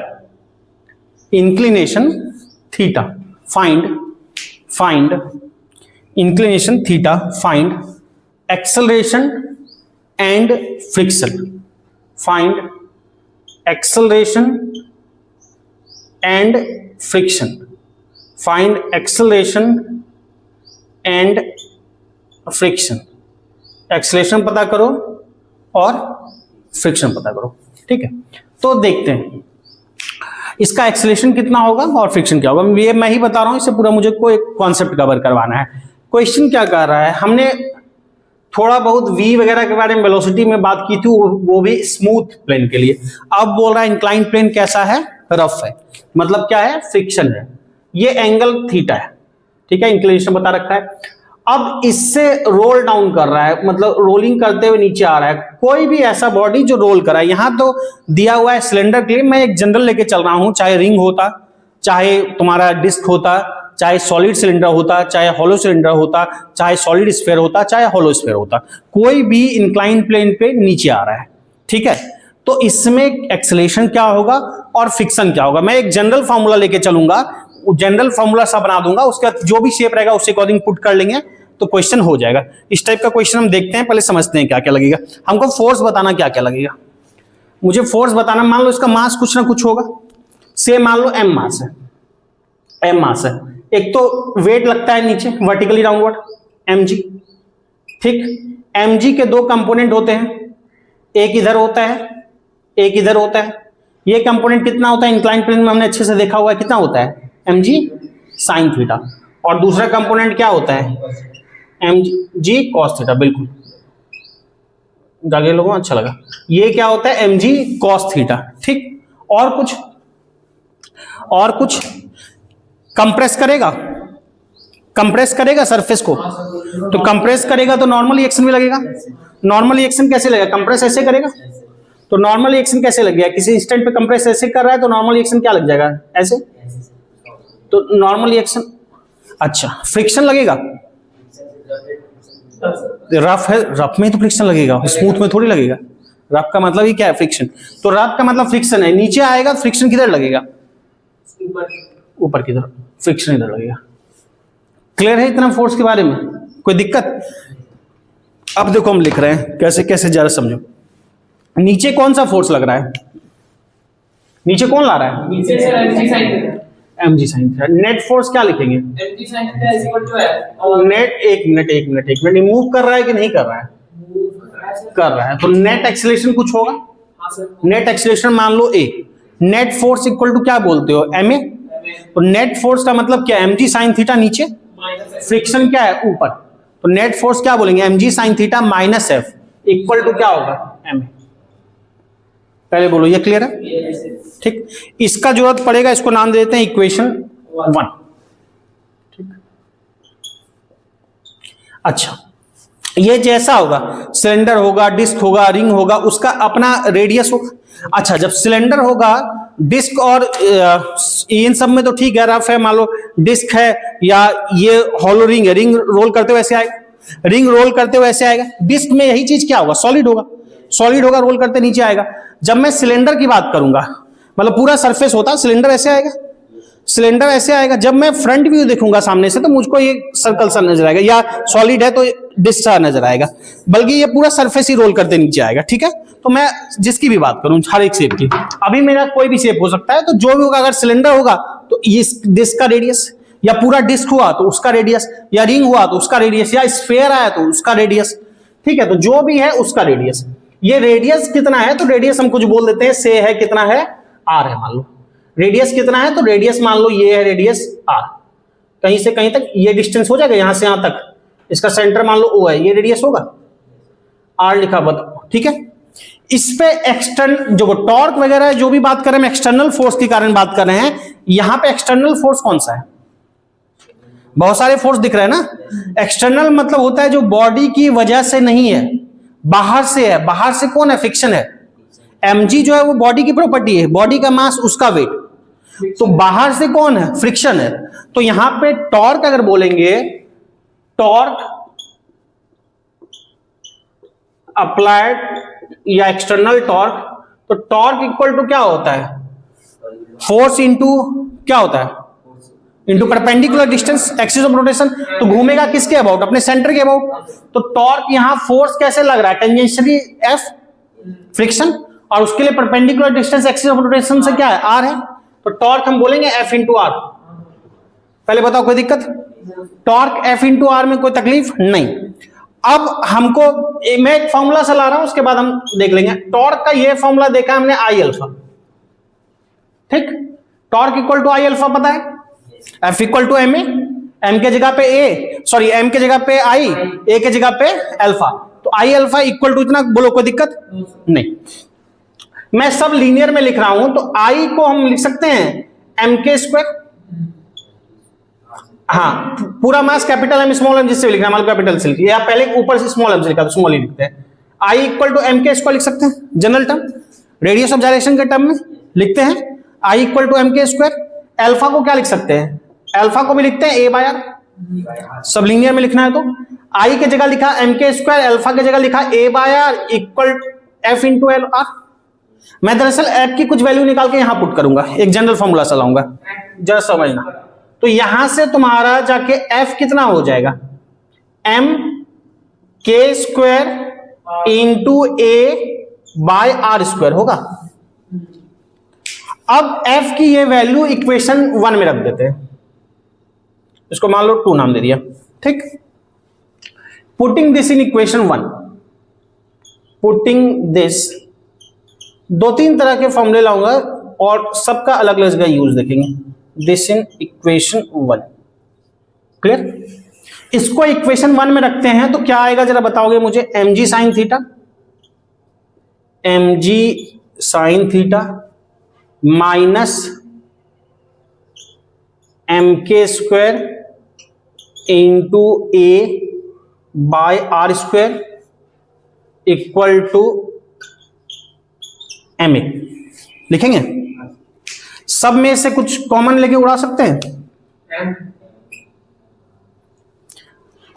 find inclination theta, find acceleration and friction, find acceleration and friction, find acceleration and friction, acceleration पता करो और friction पता करो, ठीक है। तो देखते हैं इसका एक्सेलरेशन कितना होगा और फ्रिक्शन क्या होगा, ये मैं ही बता रहा हूं, इससे पूरा मुझे को एक कॉन्सेप्ट कवर करवाना है। क्वेश्चन क्या कर रहा है, हमने थोड़ा बहुत v वगैरह के बारे में वेलोसिटी में बात की थी, वो भी स्मूथ प्लेन के लिए। अब बोल रहा है इंक्लाइन प्लेन कैसा है, रफ है, मतलब क्या है फ्रिक्शन है, ये एंगल थीटा है, ठीक है, इंक्लिनेशन बता रखा है। अब इससे रोल डाउन कर रहा है, मतलब रोलिंग करते हुए नीचे आ रहा है, कोई भी ऐसा बॉडी जो रोल कर रहा है। यहां तो दिया हुआ है सिलेंडर के लिए, मैं एक जनरल लेके चल रहा हूं, चाहे रिंग होता, चाहे तुम्हारा डिस्क होता, चाहे सॉलिड सिलेंडर होता, चाहे हॉलो सिलेंडर होता, चाहे सॉलिड स्फीयर होता, चाहे हॉलो स्फीयर होता, कोई भी इंक्लाइन प्लेन पे नीचे आ रहा है, ठीक है। तो इसमें एक्सेलरेशन क्या होगा और फ्रिक्शन क्या होगा, मैं एक जनरल फार्मूला लेके चलूंगा, जनरल फार्मूला सा बना दूंगा, उसके बाद जो भी शेप रहेगा उसके अकॉर्डिंग पुट कर लेंगे तो क्वेश्चन हो जाएगा। इस टाइप का क्वेश्चन हम देखते हैं, पहले समझते हैं क्या क्या लगेगा। हमको फोर्स बताना क्या क्या लगेगा, मुझे फोर्स बताना, मान लो इसका मास कुछ ना कुछ होगा, से मान लो एम मास है, एम मास है, एक तो वेट लगता है नीचे वर्टिकली डाउनवर्ड mg, ठीक। mg के 2 कंपोनेंट होते हैं, एक इधर होता है एक इधर होता है। ये कंपोनेंट कितना होता है, इंक्लाइन प्लेन में हमने अच्छे से देखा हुआ है, कितना होता है mg sin थीटा, और दूसरा कंपोनेंट क्या होता है mg cos थीटा। बिल्कुल जागे लोगों, अच्छा लगा। ये क्या होता है mg cos थीटा, ठीक। और कुछ कंप्रेस करेगा सरफेस को, तो कंप्रेस करेगा तो नॉर्मल रिएक्शन भी लगेगा। नॉर्मल रिएक्शन कैसे लगेगा, कंप्रेस ऐसे करेगा तो नॉर्मल रिएक्शन कैसे लगेगा, किसी इंस्टेंट पे कंप्रेस ऐसे कर रहा है तो नॉर्मल रिएक्शन क्या लग जाएगा, ऐसे। तो नॉर्मल रिएक्शन, अच्छा फ्रिक्शन लगेगा, रफ है, रफ में तो फ्रिक्शन लगेगा, स्मूथ में थोड़ी लगेगा। रफ का मतलब ही क्या है, फ्रिक्शन। तो रफ का मतलब फ्रिक्शन है, नीचे आएगा फ्रिक्शन किधर लगेगा, ऊपर की तरफ, फ्रिक्शन इधर लगेगा। क्लियर है इतना फोर्स के बारे में, कोई दिक्कत? अब देखो हम लिख रहे हैं कैसे कैसे, जरा समझो। नीचे कौन सा फोर्स लग रहा है, नीचे कौन ला रहा है, नीचे से mg sin theta। Net force क्या लिखेंगे, mg sin theta is equal to F और नेट, एक मिनट मूव कर रहा है कि नहीं कर रहा है, कर रहा है, तो नेट एक्सीलरेशन कुछ होगा। हाँ सर, नेट एक्सीलरेशन मान लो a, net force equal to क्या बोलते हो ma। तो नेट फोर्स का मतलब क्या, mg sin थीटा नीचे, माइनस फ्रिक्शन क्या है ऊपर, तो नेट फोर्स क्या बोलेंगे mg sin theta minus f equal to क्या होगा ma। पहले बोलो ये क्लियर है, ठीक। इसका जरूरत पड़ेगा, इसको नाम दे देते हैं इक्वेशन 1, ठीक। अच्छा, ये जैसा होगा, सिलेंडर होगा, डिस्क होगा, रिंग होगा, उसका अपना रेडियस होगा। अच्छा, जब सिलेंडर होगा, डिस्क और इन सब में तो ठीक है, रफ है, मान लो डिस्क है, या ये हॉलो रिंग है, रिंग रोल करते हुए ऐसे आएगा, रिंग रोल करते हुए ऐसे आएगा। डिस्क में यही चीज क्या होगा, सॉलिड होगा, सॉलिड होगा, रोल करते नीचे आएगा। जब मैं सिलेंडर की बात करूंगा, मतलब पूरा सरफेस होता, सिलेंडर ऐसे आएगा, सिलेंडर ऐसे आएगा। जब मैं फ्रंट व्यू देखूंगा सामने से, तो मुझको ये सर्कल सा नजर आएगा, या सॉलिड है तो डिस्क सा नजर आएगा, बल्कि ये पूरा सरफेस ही रोल करते नीचे आएगा, ठीक है। तो मैं जिसकी भी बात करूं, हर एक शेप की, अभी मेरा कोई भी शेप हो सकता है, तो जो भी होगा, अगर सिलेंडर होगा तो इस डिस्क का रेडियस, या पूरा डिस्क हुआ तो उसका रेडियस, या रिंग हुआ तो उसका रेडियस, या स्फीयर आया तो उसका रेडियस, ठीक है। तो जो भी है उसका रेडियस, ये रेडियस कितना है, तो रेडियस हम कुछ बोल देते हैं, से है, कितना है, आर है, मान लो रेडियस कितना है, तो रेडियस मान लो ये है रेडियस आर, कहीं से कहीं तक ये डिस्टेंस हो जाएगा, यहां से यहां तक, इसका सेंटर मान लो ओ है, ये रेडियस होगा, आर लिखा, बताओ, ठीक है। इस पे एक्सटर्नल जो टॉर्क वगैरह है, जो भी बात कर रहे हैं, एक्सटर्नल फोर्स के कारण बात कर रहे हैं। यहां पे एक्सटर्नल फोर्स कौन सा है, बहुत सारे फोर्स दिख रहे हैं ना। एक्सटर्नल मतलब होता है जो बॉडी की वजह से नहीं है, बाहर से है। बाहर से कौन है, फ्रिक्शन है। mg जो है वो बॉडी की प्रॉपर्टी है, बॉडी का मास, उसका वेट, तो बाहर से कौन है, फ्रिक्शन है। तो यहां पे टॉर्क अगर बोलेंगे, टॉर्क अप्लाइड या एक्सटर्नल टॉर्क, तो टॉर्क इक्वल टू क्या होता है, फोर्स इंटू क्या होता है, into perpendicular distance, axis of rotation. तो घूमेगा किसके अबाउट, अपने सेंटर के अबाउट। तो टॉर्क यहां फोर्स कैसे लग रहा है, टेंजेंशियली एफ, फ्रिक्शन, और उसके लिए perpendicular distance axis of rotation से क्या है, आर है। तो टॉर्क हम बोलेंगे एफ इंटू आर। पहले बताओ कोई दिक्कत, टॉर्क एफ इंटू आर में कोई तकलीफ नहीं। अब हमको, मैं एक फॉर्मूला से ला रहा हूं, उसके बाद हम देख लेंगे। टॉर्क का ये फॉर्मूला देखा हमने, आई अल्फा, ठीक। Torque equal to I alpha पता है, F equal to M A, M के जगह पे ए, सॉरी एम के जगह पे आई, ए के जगह पे अल्फा। तो आई अल्फा इक्वल टू इतना, बोलो कोई दिक्कत नहीं। मैं सब लीनियर में लिख रहा हूं, तो आई को हम लिख सकते हैं एम के स्क्वायर, हाँ, पूरा mass capital M small M जिससे लिखना है, कैपिटल से लिखिए, या पहले ऊपर से स्मॉल एम से लिखा तो स्मॉल ही लिखते हैं। I equal to M K square लिख सकते हैं, general term, radius of direction के टर्म में लिखते हैं I equal to M K square. Alpha को क्या लिख सकते हैं, अल्फा को भी लिखते हैं ए बाय आर, सब लीनियर में लिखना है तो आई के जगह लिखा एम के स्क्वायर, अल्फा के जगह लिखा A by R equal F into L R. मैं दरअसल एफ की कुछ वैल्यू निकाल के यहां पुट करूंगा, एक जनरल फॉर्मूला चलाऊंगा, जरा समझना। तो यहां से तुम्हारा जाके एफ कितना हो जाएगा, M K square into A by R square होगा। अब एफ की ये वैल्यू इक्वेशन 1 में रख देते हैं, इसको मान लो 2 नाम दे दिया, ठीक। Putting this in equation 1, putting this, 2-3 तरह के फॉर्मूले लाऊंगा और सबका अलग अलग जगह यूज देखेंगे, दिस इन इक्वेशन 1। क्लियर? इसको इक्वेशन 1 में रखते हैं तो क्या आएगा जरा बताओगे मुझे? mg sine theta, mg sine theta minus mk square into a by R square equal to ma। लिखेंगे? सब में से कुछ कॉमन लेके उड़ा सकते हैं,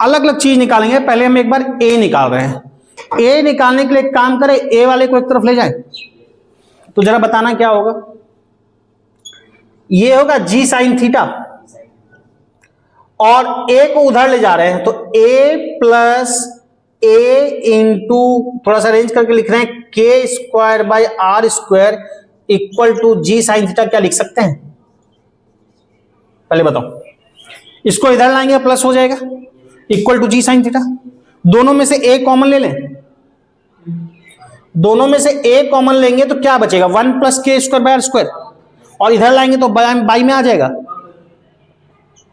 अलग अलग चीज निकालेंगे। पहले हम एक बार a निकाल रहे हैं। a निकालने के लिए एक काम करें, a वाले को एक तरफ ले जाए तो जरा बताना क्या होगा? ये होगा g साइन थीटा और a को उधर ले जा रहे हैं तो a प्लस a इंटू थोड़ा सा अरेंज करके लिख रहे हैं k square by R square equal to g sine theta. क्या लिख सकते हैं पहले बताओ? इसको इधर लाएंगे प्लस हो जाएगा equal to g sine theta. दोनों में से a कॉमन ले लें, दोनों में से a कॉमन लेंगे तो क्या बचेगा? 1 plus k square by R square, और इधर लाएंगे तो बाई में आ जाएगा।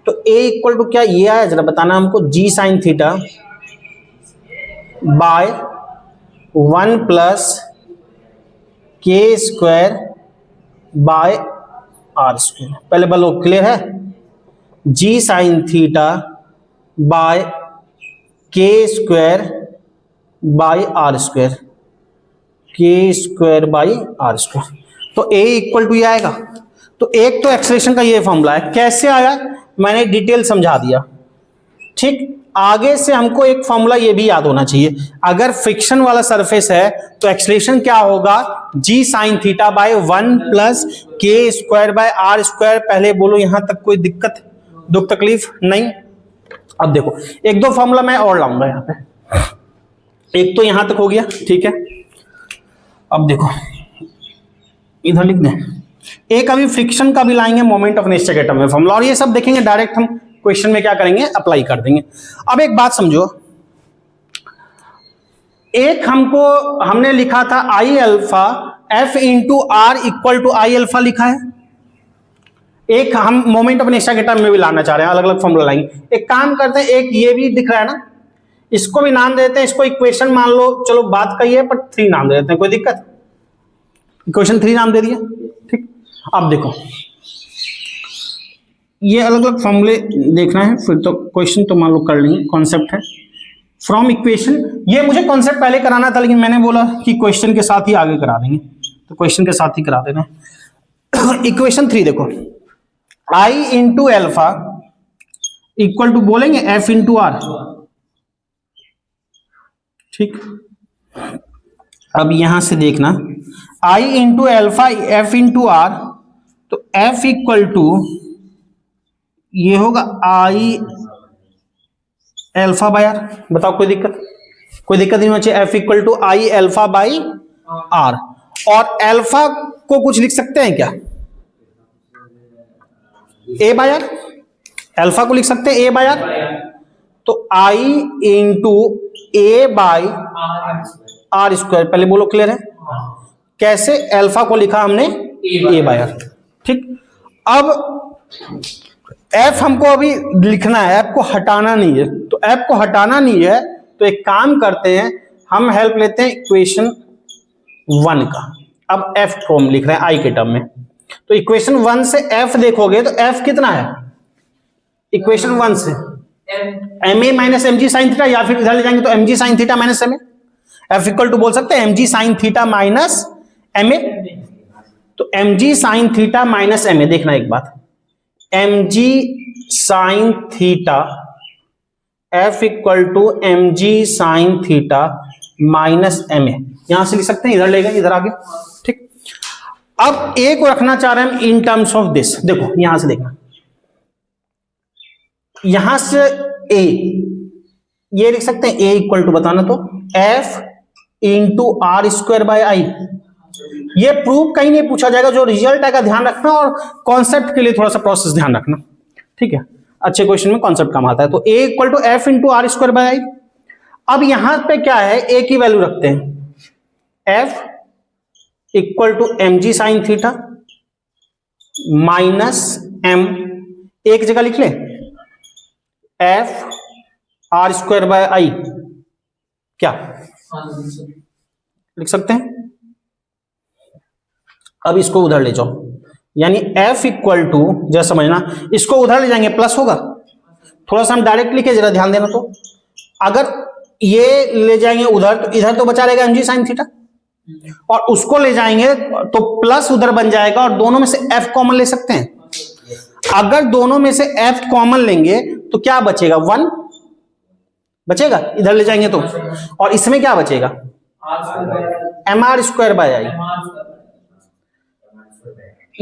तो a इक्वल टू क्या ये आया जरा बताना हमको? g sine theta by 1 plus k square by R square. पहले बोलो क्लियर है? g sine theta by k square by R square, k square by R square. तो a इक्वल टू ये आएगा। तो एक तो एक्सेलरेशन का ये फॉर्मूला है, कैसे आया मैंने डिटेल समझा दिया। ठीक, आगे से हमको एक फॉर्मूला ये भी याद होना चाहिए, अगर फ्रिक्शन वाला सरफेस है तो एक्सेलरेशन क्या होगा? g sine theta by 1 plus k square by R square. पहले बोलो यहां तक कोई दिक्कत दुख तकलीफ नहीं? अब देखो एक दो फॉर्मूला मैं और लाऊंगा यहां पे। एक तो यहां तक हो गया, ठीक है। अब देखो इधर लिख दें, एक अभी फ्रिक्शन का भी लाएंगे मोमेंट ऑफ इनर्शिया के टर्म में फॉर्मूला, और ये सब देखेंगे डायरेक्ट हम क्वेश्चन में क्या करेंगे, अप्लाई कर देंगे। अब एक बात समझो, एक हमने लिखा था I alpha F into R equal to I alpha लिखा है। एक हम मोमेंट ऑफ इनर्शिया के टर्म में भी लाना चाह रहे हैं, अलग अलग फॉर्मूला लाएंगे। एक काम करते हैं, एक ये भी दिख रहा है ना, इसको भी नाम देते हैं, इसको इक्वेशन मान लो, चलो बात कही है पर 3 नाम दे देते हैं, कोई दिक्कत? इक्वेशन 3 नाम दे दिया, ठीक। अब देखो ये अलग अलग फॉर्मूले देखना है, फिर तो क्वेश्चन तो मान लो कर लेंगे, कॉन्सेप्ट है फ्रॉम इक्वेशन। ये मुझे कॉन्सेप्ट पहले कराना था लेकिन मैंने बोला कि क्वेश्चन के साथ ही आगे करा देंगे, तो क्वेश्चन के साथ ही करा देना। इक्वेशन 3 देखो, I into alpha equal to बोलेंगे एफ इंटू आर, ठीक। अब यहां से देखना, I into alpha F into R, तो एफ इक्वल टू ये होगा आई एल्फा बाय आर। बताओ कोई दिक्कत? कोई दिक्कत नहीं होनी चाहिए। F equal to I alpha by R, और एल्फा को कुछ लिख सकते हैं क्या? ए बाय आर, एल्फा को लिख सकते हैं ए बाय आर, तो I into A by R square. पहले बोलो क्लियर है? कैसे एल्फा को लिखा हमने ए बाय आर, ठीक। अब एफ हमको अभी लिखना है, एफ को हटाना नहीं है, तो एफ को हटाना नहीं है तो एक काम करते हैं, हम हेल्प लेते हैं इक्वेशन 1 का। अब एफ को हम लिख रहे हैं आई के टर्म में, तो इक्वेशन 1 से एफ देखोगे तो एफ कितना है इक्वेशन 1 से? M A minus M G sine theta, या फिर इधर ले जाएंगे तो M G sine theta minus M A. F equal to बोल सकते हैं M G sine theta minus M A, तो M G sine theta minus M A. देखना एक बात, M G sine theta F equal to M G sine theta minus M A, यहां से लिख सकते हैं, इधर ले गए इधर आगे, ठीक। अब ए को रखना चाह रहे हैं इन टर्म्स ऑफ दिस। देखो यहां से देखना, यहां से ए ये लिख सकते हैं, ए इक्वल टू बताना तो F into R square by I. ये प्रूफ कहीं नहीं पूछा जाएगा, जो रिजल्ट आएगा ध्यान रखना, और कॉन्सेप्ट के लिए थोड़ा सा प्रोसेस ध्यान रखना, ठीक है। अच्छे क्वेश्चन में कॉन्सेप्ट काम आता है। तो A equal to F into R square by I. अब यहां पे क्या है, ए की वैल्यू रखते हैं, F equal to M G sine theta minus M, एक जगह लिख ले F R square by I, क्या लिख सकते हैं? अब इसको उधर ले जाओ, यानी f इक्वल टू, जरा समझना, इसको उधर ले जाएंगे प्लस होगा। थोड़ा सा हम डायरेक्ट लिखे, जरा ध्यान देना। तो अगर ये ले जाएंगे उधर तो इधर तो बचा रहेगा mg sin थीटा, और उसको ले जाएंगे तो प्लस उधर बन जाएगा, और दोनों में से f कॉमन ले सकते हैं। अगर दोनों में से f कॉमन लेंगे तो क्या बचेगा? 1 बचेगा, इधर ले जाएंगे तो, और इसमें क्या बचेगा? mr स्क्वायर बाय आई।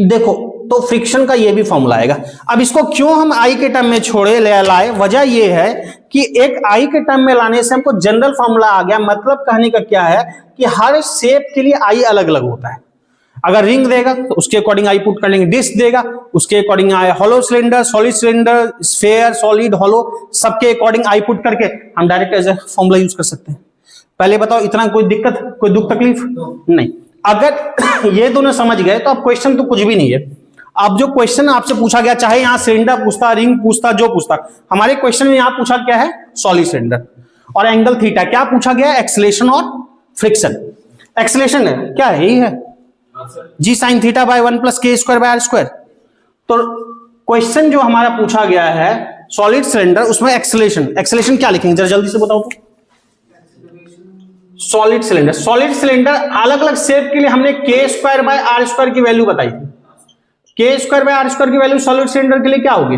देखो, तो फ्रिक्शन का ये भी फॉर्मूला आएगा। अब इसको क्यों हम आई के टर्म में छोड़े ले लाए? वजह ये है कि एक आई के टर्म में लाने से हमको जनरल फॉर्मूला आ गया। मतलब कहने का क्या है कि हर शेप के लिए आई अलग अलग होता है। अगर रिंग देगा तो उसके अकॉर्डिंग आई पुट कर लेंगे, डिस्क देगा उसके according I, hollow cylinder, solid cylinder, sphere, solid, hollow, सबके अकॉर्डिंग आई पुट करके हम direct as a formula use कर सकते हैं। पहले बताओ, इतना कोई दिक्कत, कोई दुख तकलीफ नहीं? अगर ये दोनों समझ गए तो अब क्वेश्चन तो कुछ भी नहीं है। अब जो क्वेश्चन आपसे पूछा गया, चाहे यहां सिलेंडर पूछता, रिंग पूछता, जो पूछता, हमारे क्वेश्चन में यहां पूछा क्या है? सॉलिड सिलेंडर और एंगल थीटा। क्या पूछा गया? एक्सेलेरेशन और फ्रिक्शन। एक्सेलेरेशन है क्या है? यही है जी sine theta by 1 plus K square by R square. तो क्वेश्चन जो हमारा पूछा गया है सॉलिड सिलेंडर, उसमें एक्सेलेरेशन, एक्सेलेरेशन क्या लिखेंगे जरा जल्दी से बताओ तो? सॉलिड सिलेंडर, सॉलिड सिलेंडर अलग अलग शेप के लिए हमने के स्क्वायर बाय आर स्क्वायर की वैल्यू बताई थी। के स्क्वायर बाय आर स्क्वायर की वैल्यू सॉलिड सिलेंडर के लिए क्या होगी?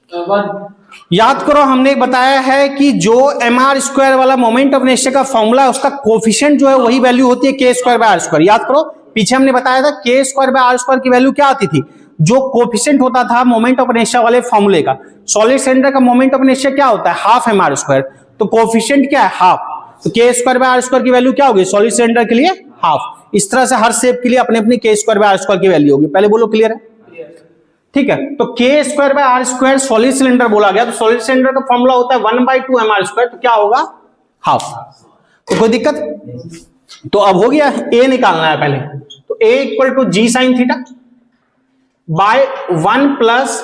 1। याद करो, हमने बताया है कि जो एम आर स्क्वायर वाला मोमेंट ऑफ इनर्शिया का फॉर्मूला है, उसका कोफिशिएंट जो है वही वैल्यू होती है के स्क्वायर बाय आर स्क्वायर। याद करो, पीछे हमने बताया था के स्क्वायर बाय आर स्क्वायर की वैल्यू क्या आती थी? जो कोफिशिएंट होता था मोमेंट ऑफ इनर्शिया वाले फॉर्मूले का। सॉलिड सिलेंडर का मोमेंट ऑफ इनर्शिया क्या होता है? Half M R square. तो कोफिशिएंट क्या है? हाफ। तो K square by R square की वैल्यू क्या होगी सॉलिड सिलेंडर के लिए? हाफ। इस तरह से हर शेप के लिए अपने अपनी K square by R square की वैल्यू होगी। पहले बोलो, क्लियर है? ठीक है। तो K square by R square solid cylinder बोला गया, तो सॉलिड सिलेंडर का फॉर्मूला होता है 1/2 एम आर स्क्वायर। तो क्या होगा? हाफ। तो कोई दिक्कत? तो अब हो गया, ए निकालना है पहले। तो A equal to G sine theta by 1 plus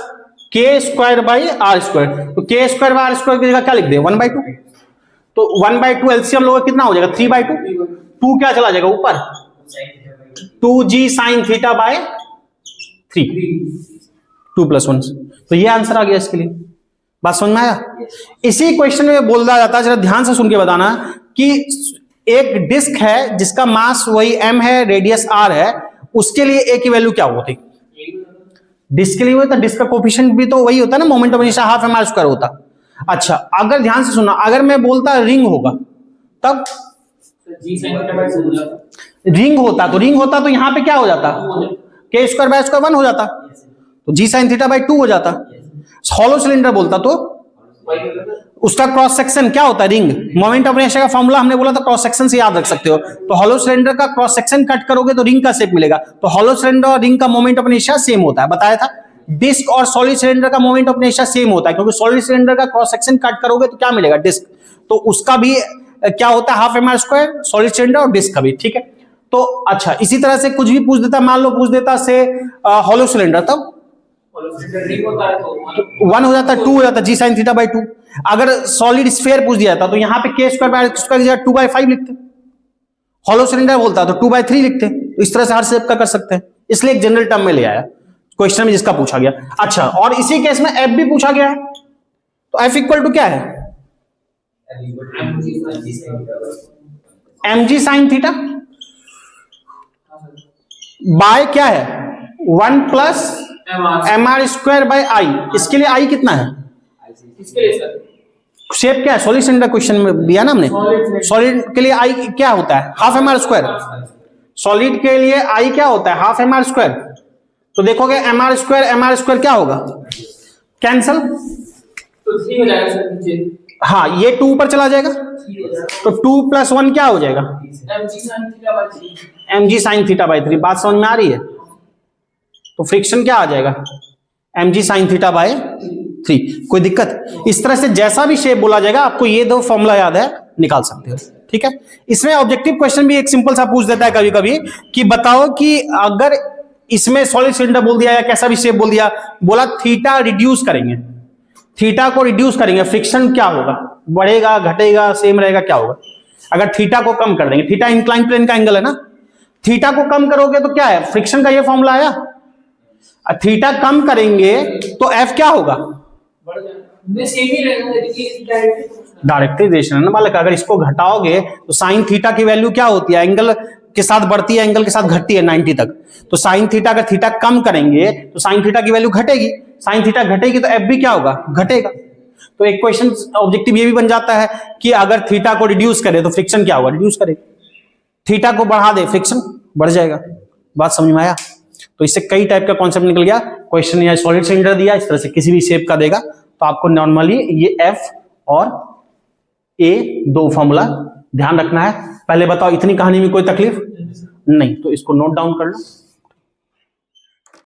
K square by R square. तो K square by R square की जगह क्या लिख दे? 1/2। तो 1/2 एलसीएम लोगे कितना हो जाएगा? 3/2। 2 क्या चला जाएगा ऊपर? 2g sign theta bye 3, 2 + 1। तो ये आंसर आ गया इसके लिए। बात समझ में आया? इसी क्वेश्चन में बोला जाता है, जरा ध्यान से सुन के बताना, कि एक डिस्क है जिसका मास वही m है, रेडियस r है, उसके लिए a की वैल्यू क्या होती? डिस्क के लिए होता, डिस्क का कोफिशिएंट भी तो वही होता है ना, moment of inertia half M R square होता। अच्छा, अगर ध्यान से सुनना, अगर मैं बोलता रिंग होगा तब रिंग होता, तो रिंग होता तो यहां पे क्या हो जाता? के स्क्वायर बाय स्क्वायर 1 हो जाता, तो जी साइन थीटा बाय 2 हो जाता। हॉलो सिलेंडर बोलता तो उसका क्रॉस सेक्शन क्या होता है? रिंग। मोमेंट ऑफ इनर्शिया का फॉर्मूला हमने बोला था, क्रॉस सेक्शन से याद रख सकते हो। तो हॉलो सिलेंडर का क्रॉस सेक्शन कट करोगे तो रिंग का शेप मिलेगा। तो हॉलो सिलेंडर और रिंग का मोमेंट ऑफ इनर्शिया सेम होता है, बताया था। डिस्क और सॉलिड सिलेंडर का मोमेंट ऑफ इनर्शिया सेम होता है, क्योंकि सॉलिड सिलेंडर का क्रॉस सेक्शन कट करोगे तो क्या मिलेगा? डिस्क। तो उसका भी क्या होता है? Half M R square, solid cylinder और डिस्क का भी। ठीक है। तो अच्छा, इसी तरह से कुछ भी पूछ देता, मान लो पूछ देता से हॉलो सिलेंडर, तब रिंग होता है तो 1 हो जाता, 2 हो जाता, जी साइन थीटा बाय 2। अगर सॉलिड स्फीयर पूछ दिया था तो यहाँ पे के स्क्वायर बाय स्क्वायर की जगह 2/5 लिखते। हॉलो सिलेंडर बोलता तो 2/3 लिखते। तो इस तरह से हर शेप का कर सकते हैं, इसलिए एक जनरल टर्म में ले आया क्वेश्चन में जिसका पूछा गया। अच्छा, और इसी केस में एफ भी पूछा गया है, तो एफ इक्वल टू क्या है? mg साइन थीटा बाय क्या है? 1 plus M R square by I. इसके लिए आई कितना है? इसके लिए सर शेप क्या है? सॉलिड सिलेंडर क्वेश्चन में दिया ना हमने। सॉलिड के लिए आई क्या होता है? Half M R square. Solid के लिए आई क्या होता है? Half M R square. तो देखोगे एम आर स्क्वायर क्या होगा? कैंसल। तो 3 हो जाएगा सर नीचे। हाँ, ये 2 ऊपर चला जाएगा, तो 2 + 1 क्या हो जाएगा? mg sin theta by 3। mg sine theta bye 3। बात समझ में आ रही है? तो फ्रिक्शन क्या आ जाएगा? mg sine theta bye 3। कोई दिक्कत? इस तरह से जैसा भी शेप बोला जाएगा, आपको ये 2 फॉर्मूला याद है, निकाल सकते हो। ठीक है। इसमें ऑब्जेक्टिव क्वेश्चन भी एक सिंपल सा पूछ देता है कभी कभी, कि बताओ कि अगर इसमें सॉलिड सिलेंडर बोल दिया या कैसा भी शेप बोल दिया, बोला थीटा रिड्यूस करेंगे, थीटा को रिड्यूस करेंगे, फ्रिक्शन क्या होगा, बढ़ेगा, घटेगा, सेम रहेगा, क्या होगा? अगर थीटा को कम कर देंगे, थीटा इंक्लाइन प्लेन का एंगल है ना, थीटा को कम करोगे तो क्या है, फ्रिक्शन का ये फॉर्मूला आया, थीटा कम करेंगे तो एफ क्या होगा, बढ़ जाएगा, सेम ही रहेगा, डायरेक्टली रिलेशन है ना बालक। अगर इसको घटाओगे तो साइन थीटा की वैल्यू क्या होती है, एंगल के साथ बढ़ती है, एंगल के साथ घटती है 90 तक, तो साइन थीटा अगर थीटा कम करेंगे तो साइन थीटा की वैल्यू घटेगी, साइन थीटा घटेगी तो एफ भी क्या होगा, घटेगा। तो एक क्वेश्चन ऑब्जेक्टिव ये भी बन जाता है कि अगर थीटा को रिड्यूस करे तो फ्रिक्शन क्या होगा, रिड्यूस करे, थीटा को बढ़ा दे फ्रिक्शन बढ़ जाएगा। बात समझ में आया? तो इससे कई टाइप का कॉन्सेप्ट निकल गया। क्वेश्चन या सॉलिड सिलेंडर दिया, इस तरह से किसी भी शेप का देगा तो आपको नॉर्मली ये एफ और ए दो फॉर्मूला ध्यान रखना है। पहले बताओ, इतनी कहानी में कोई तकलीफ नहीं, तो इसको नोट डाउन कर लो।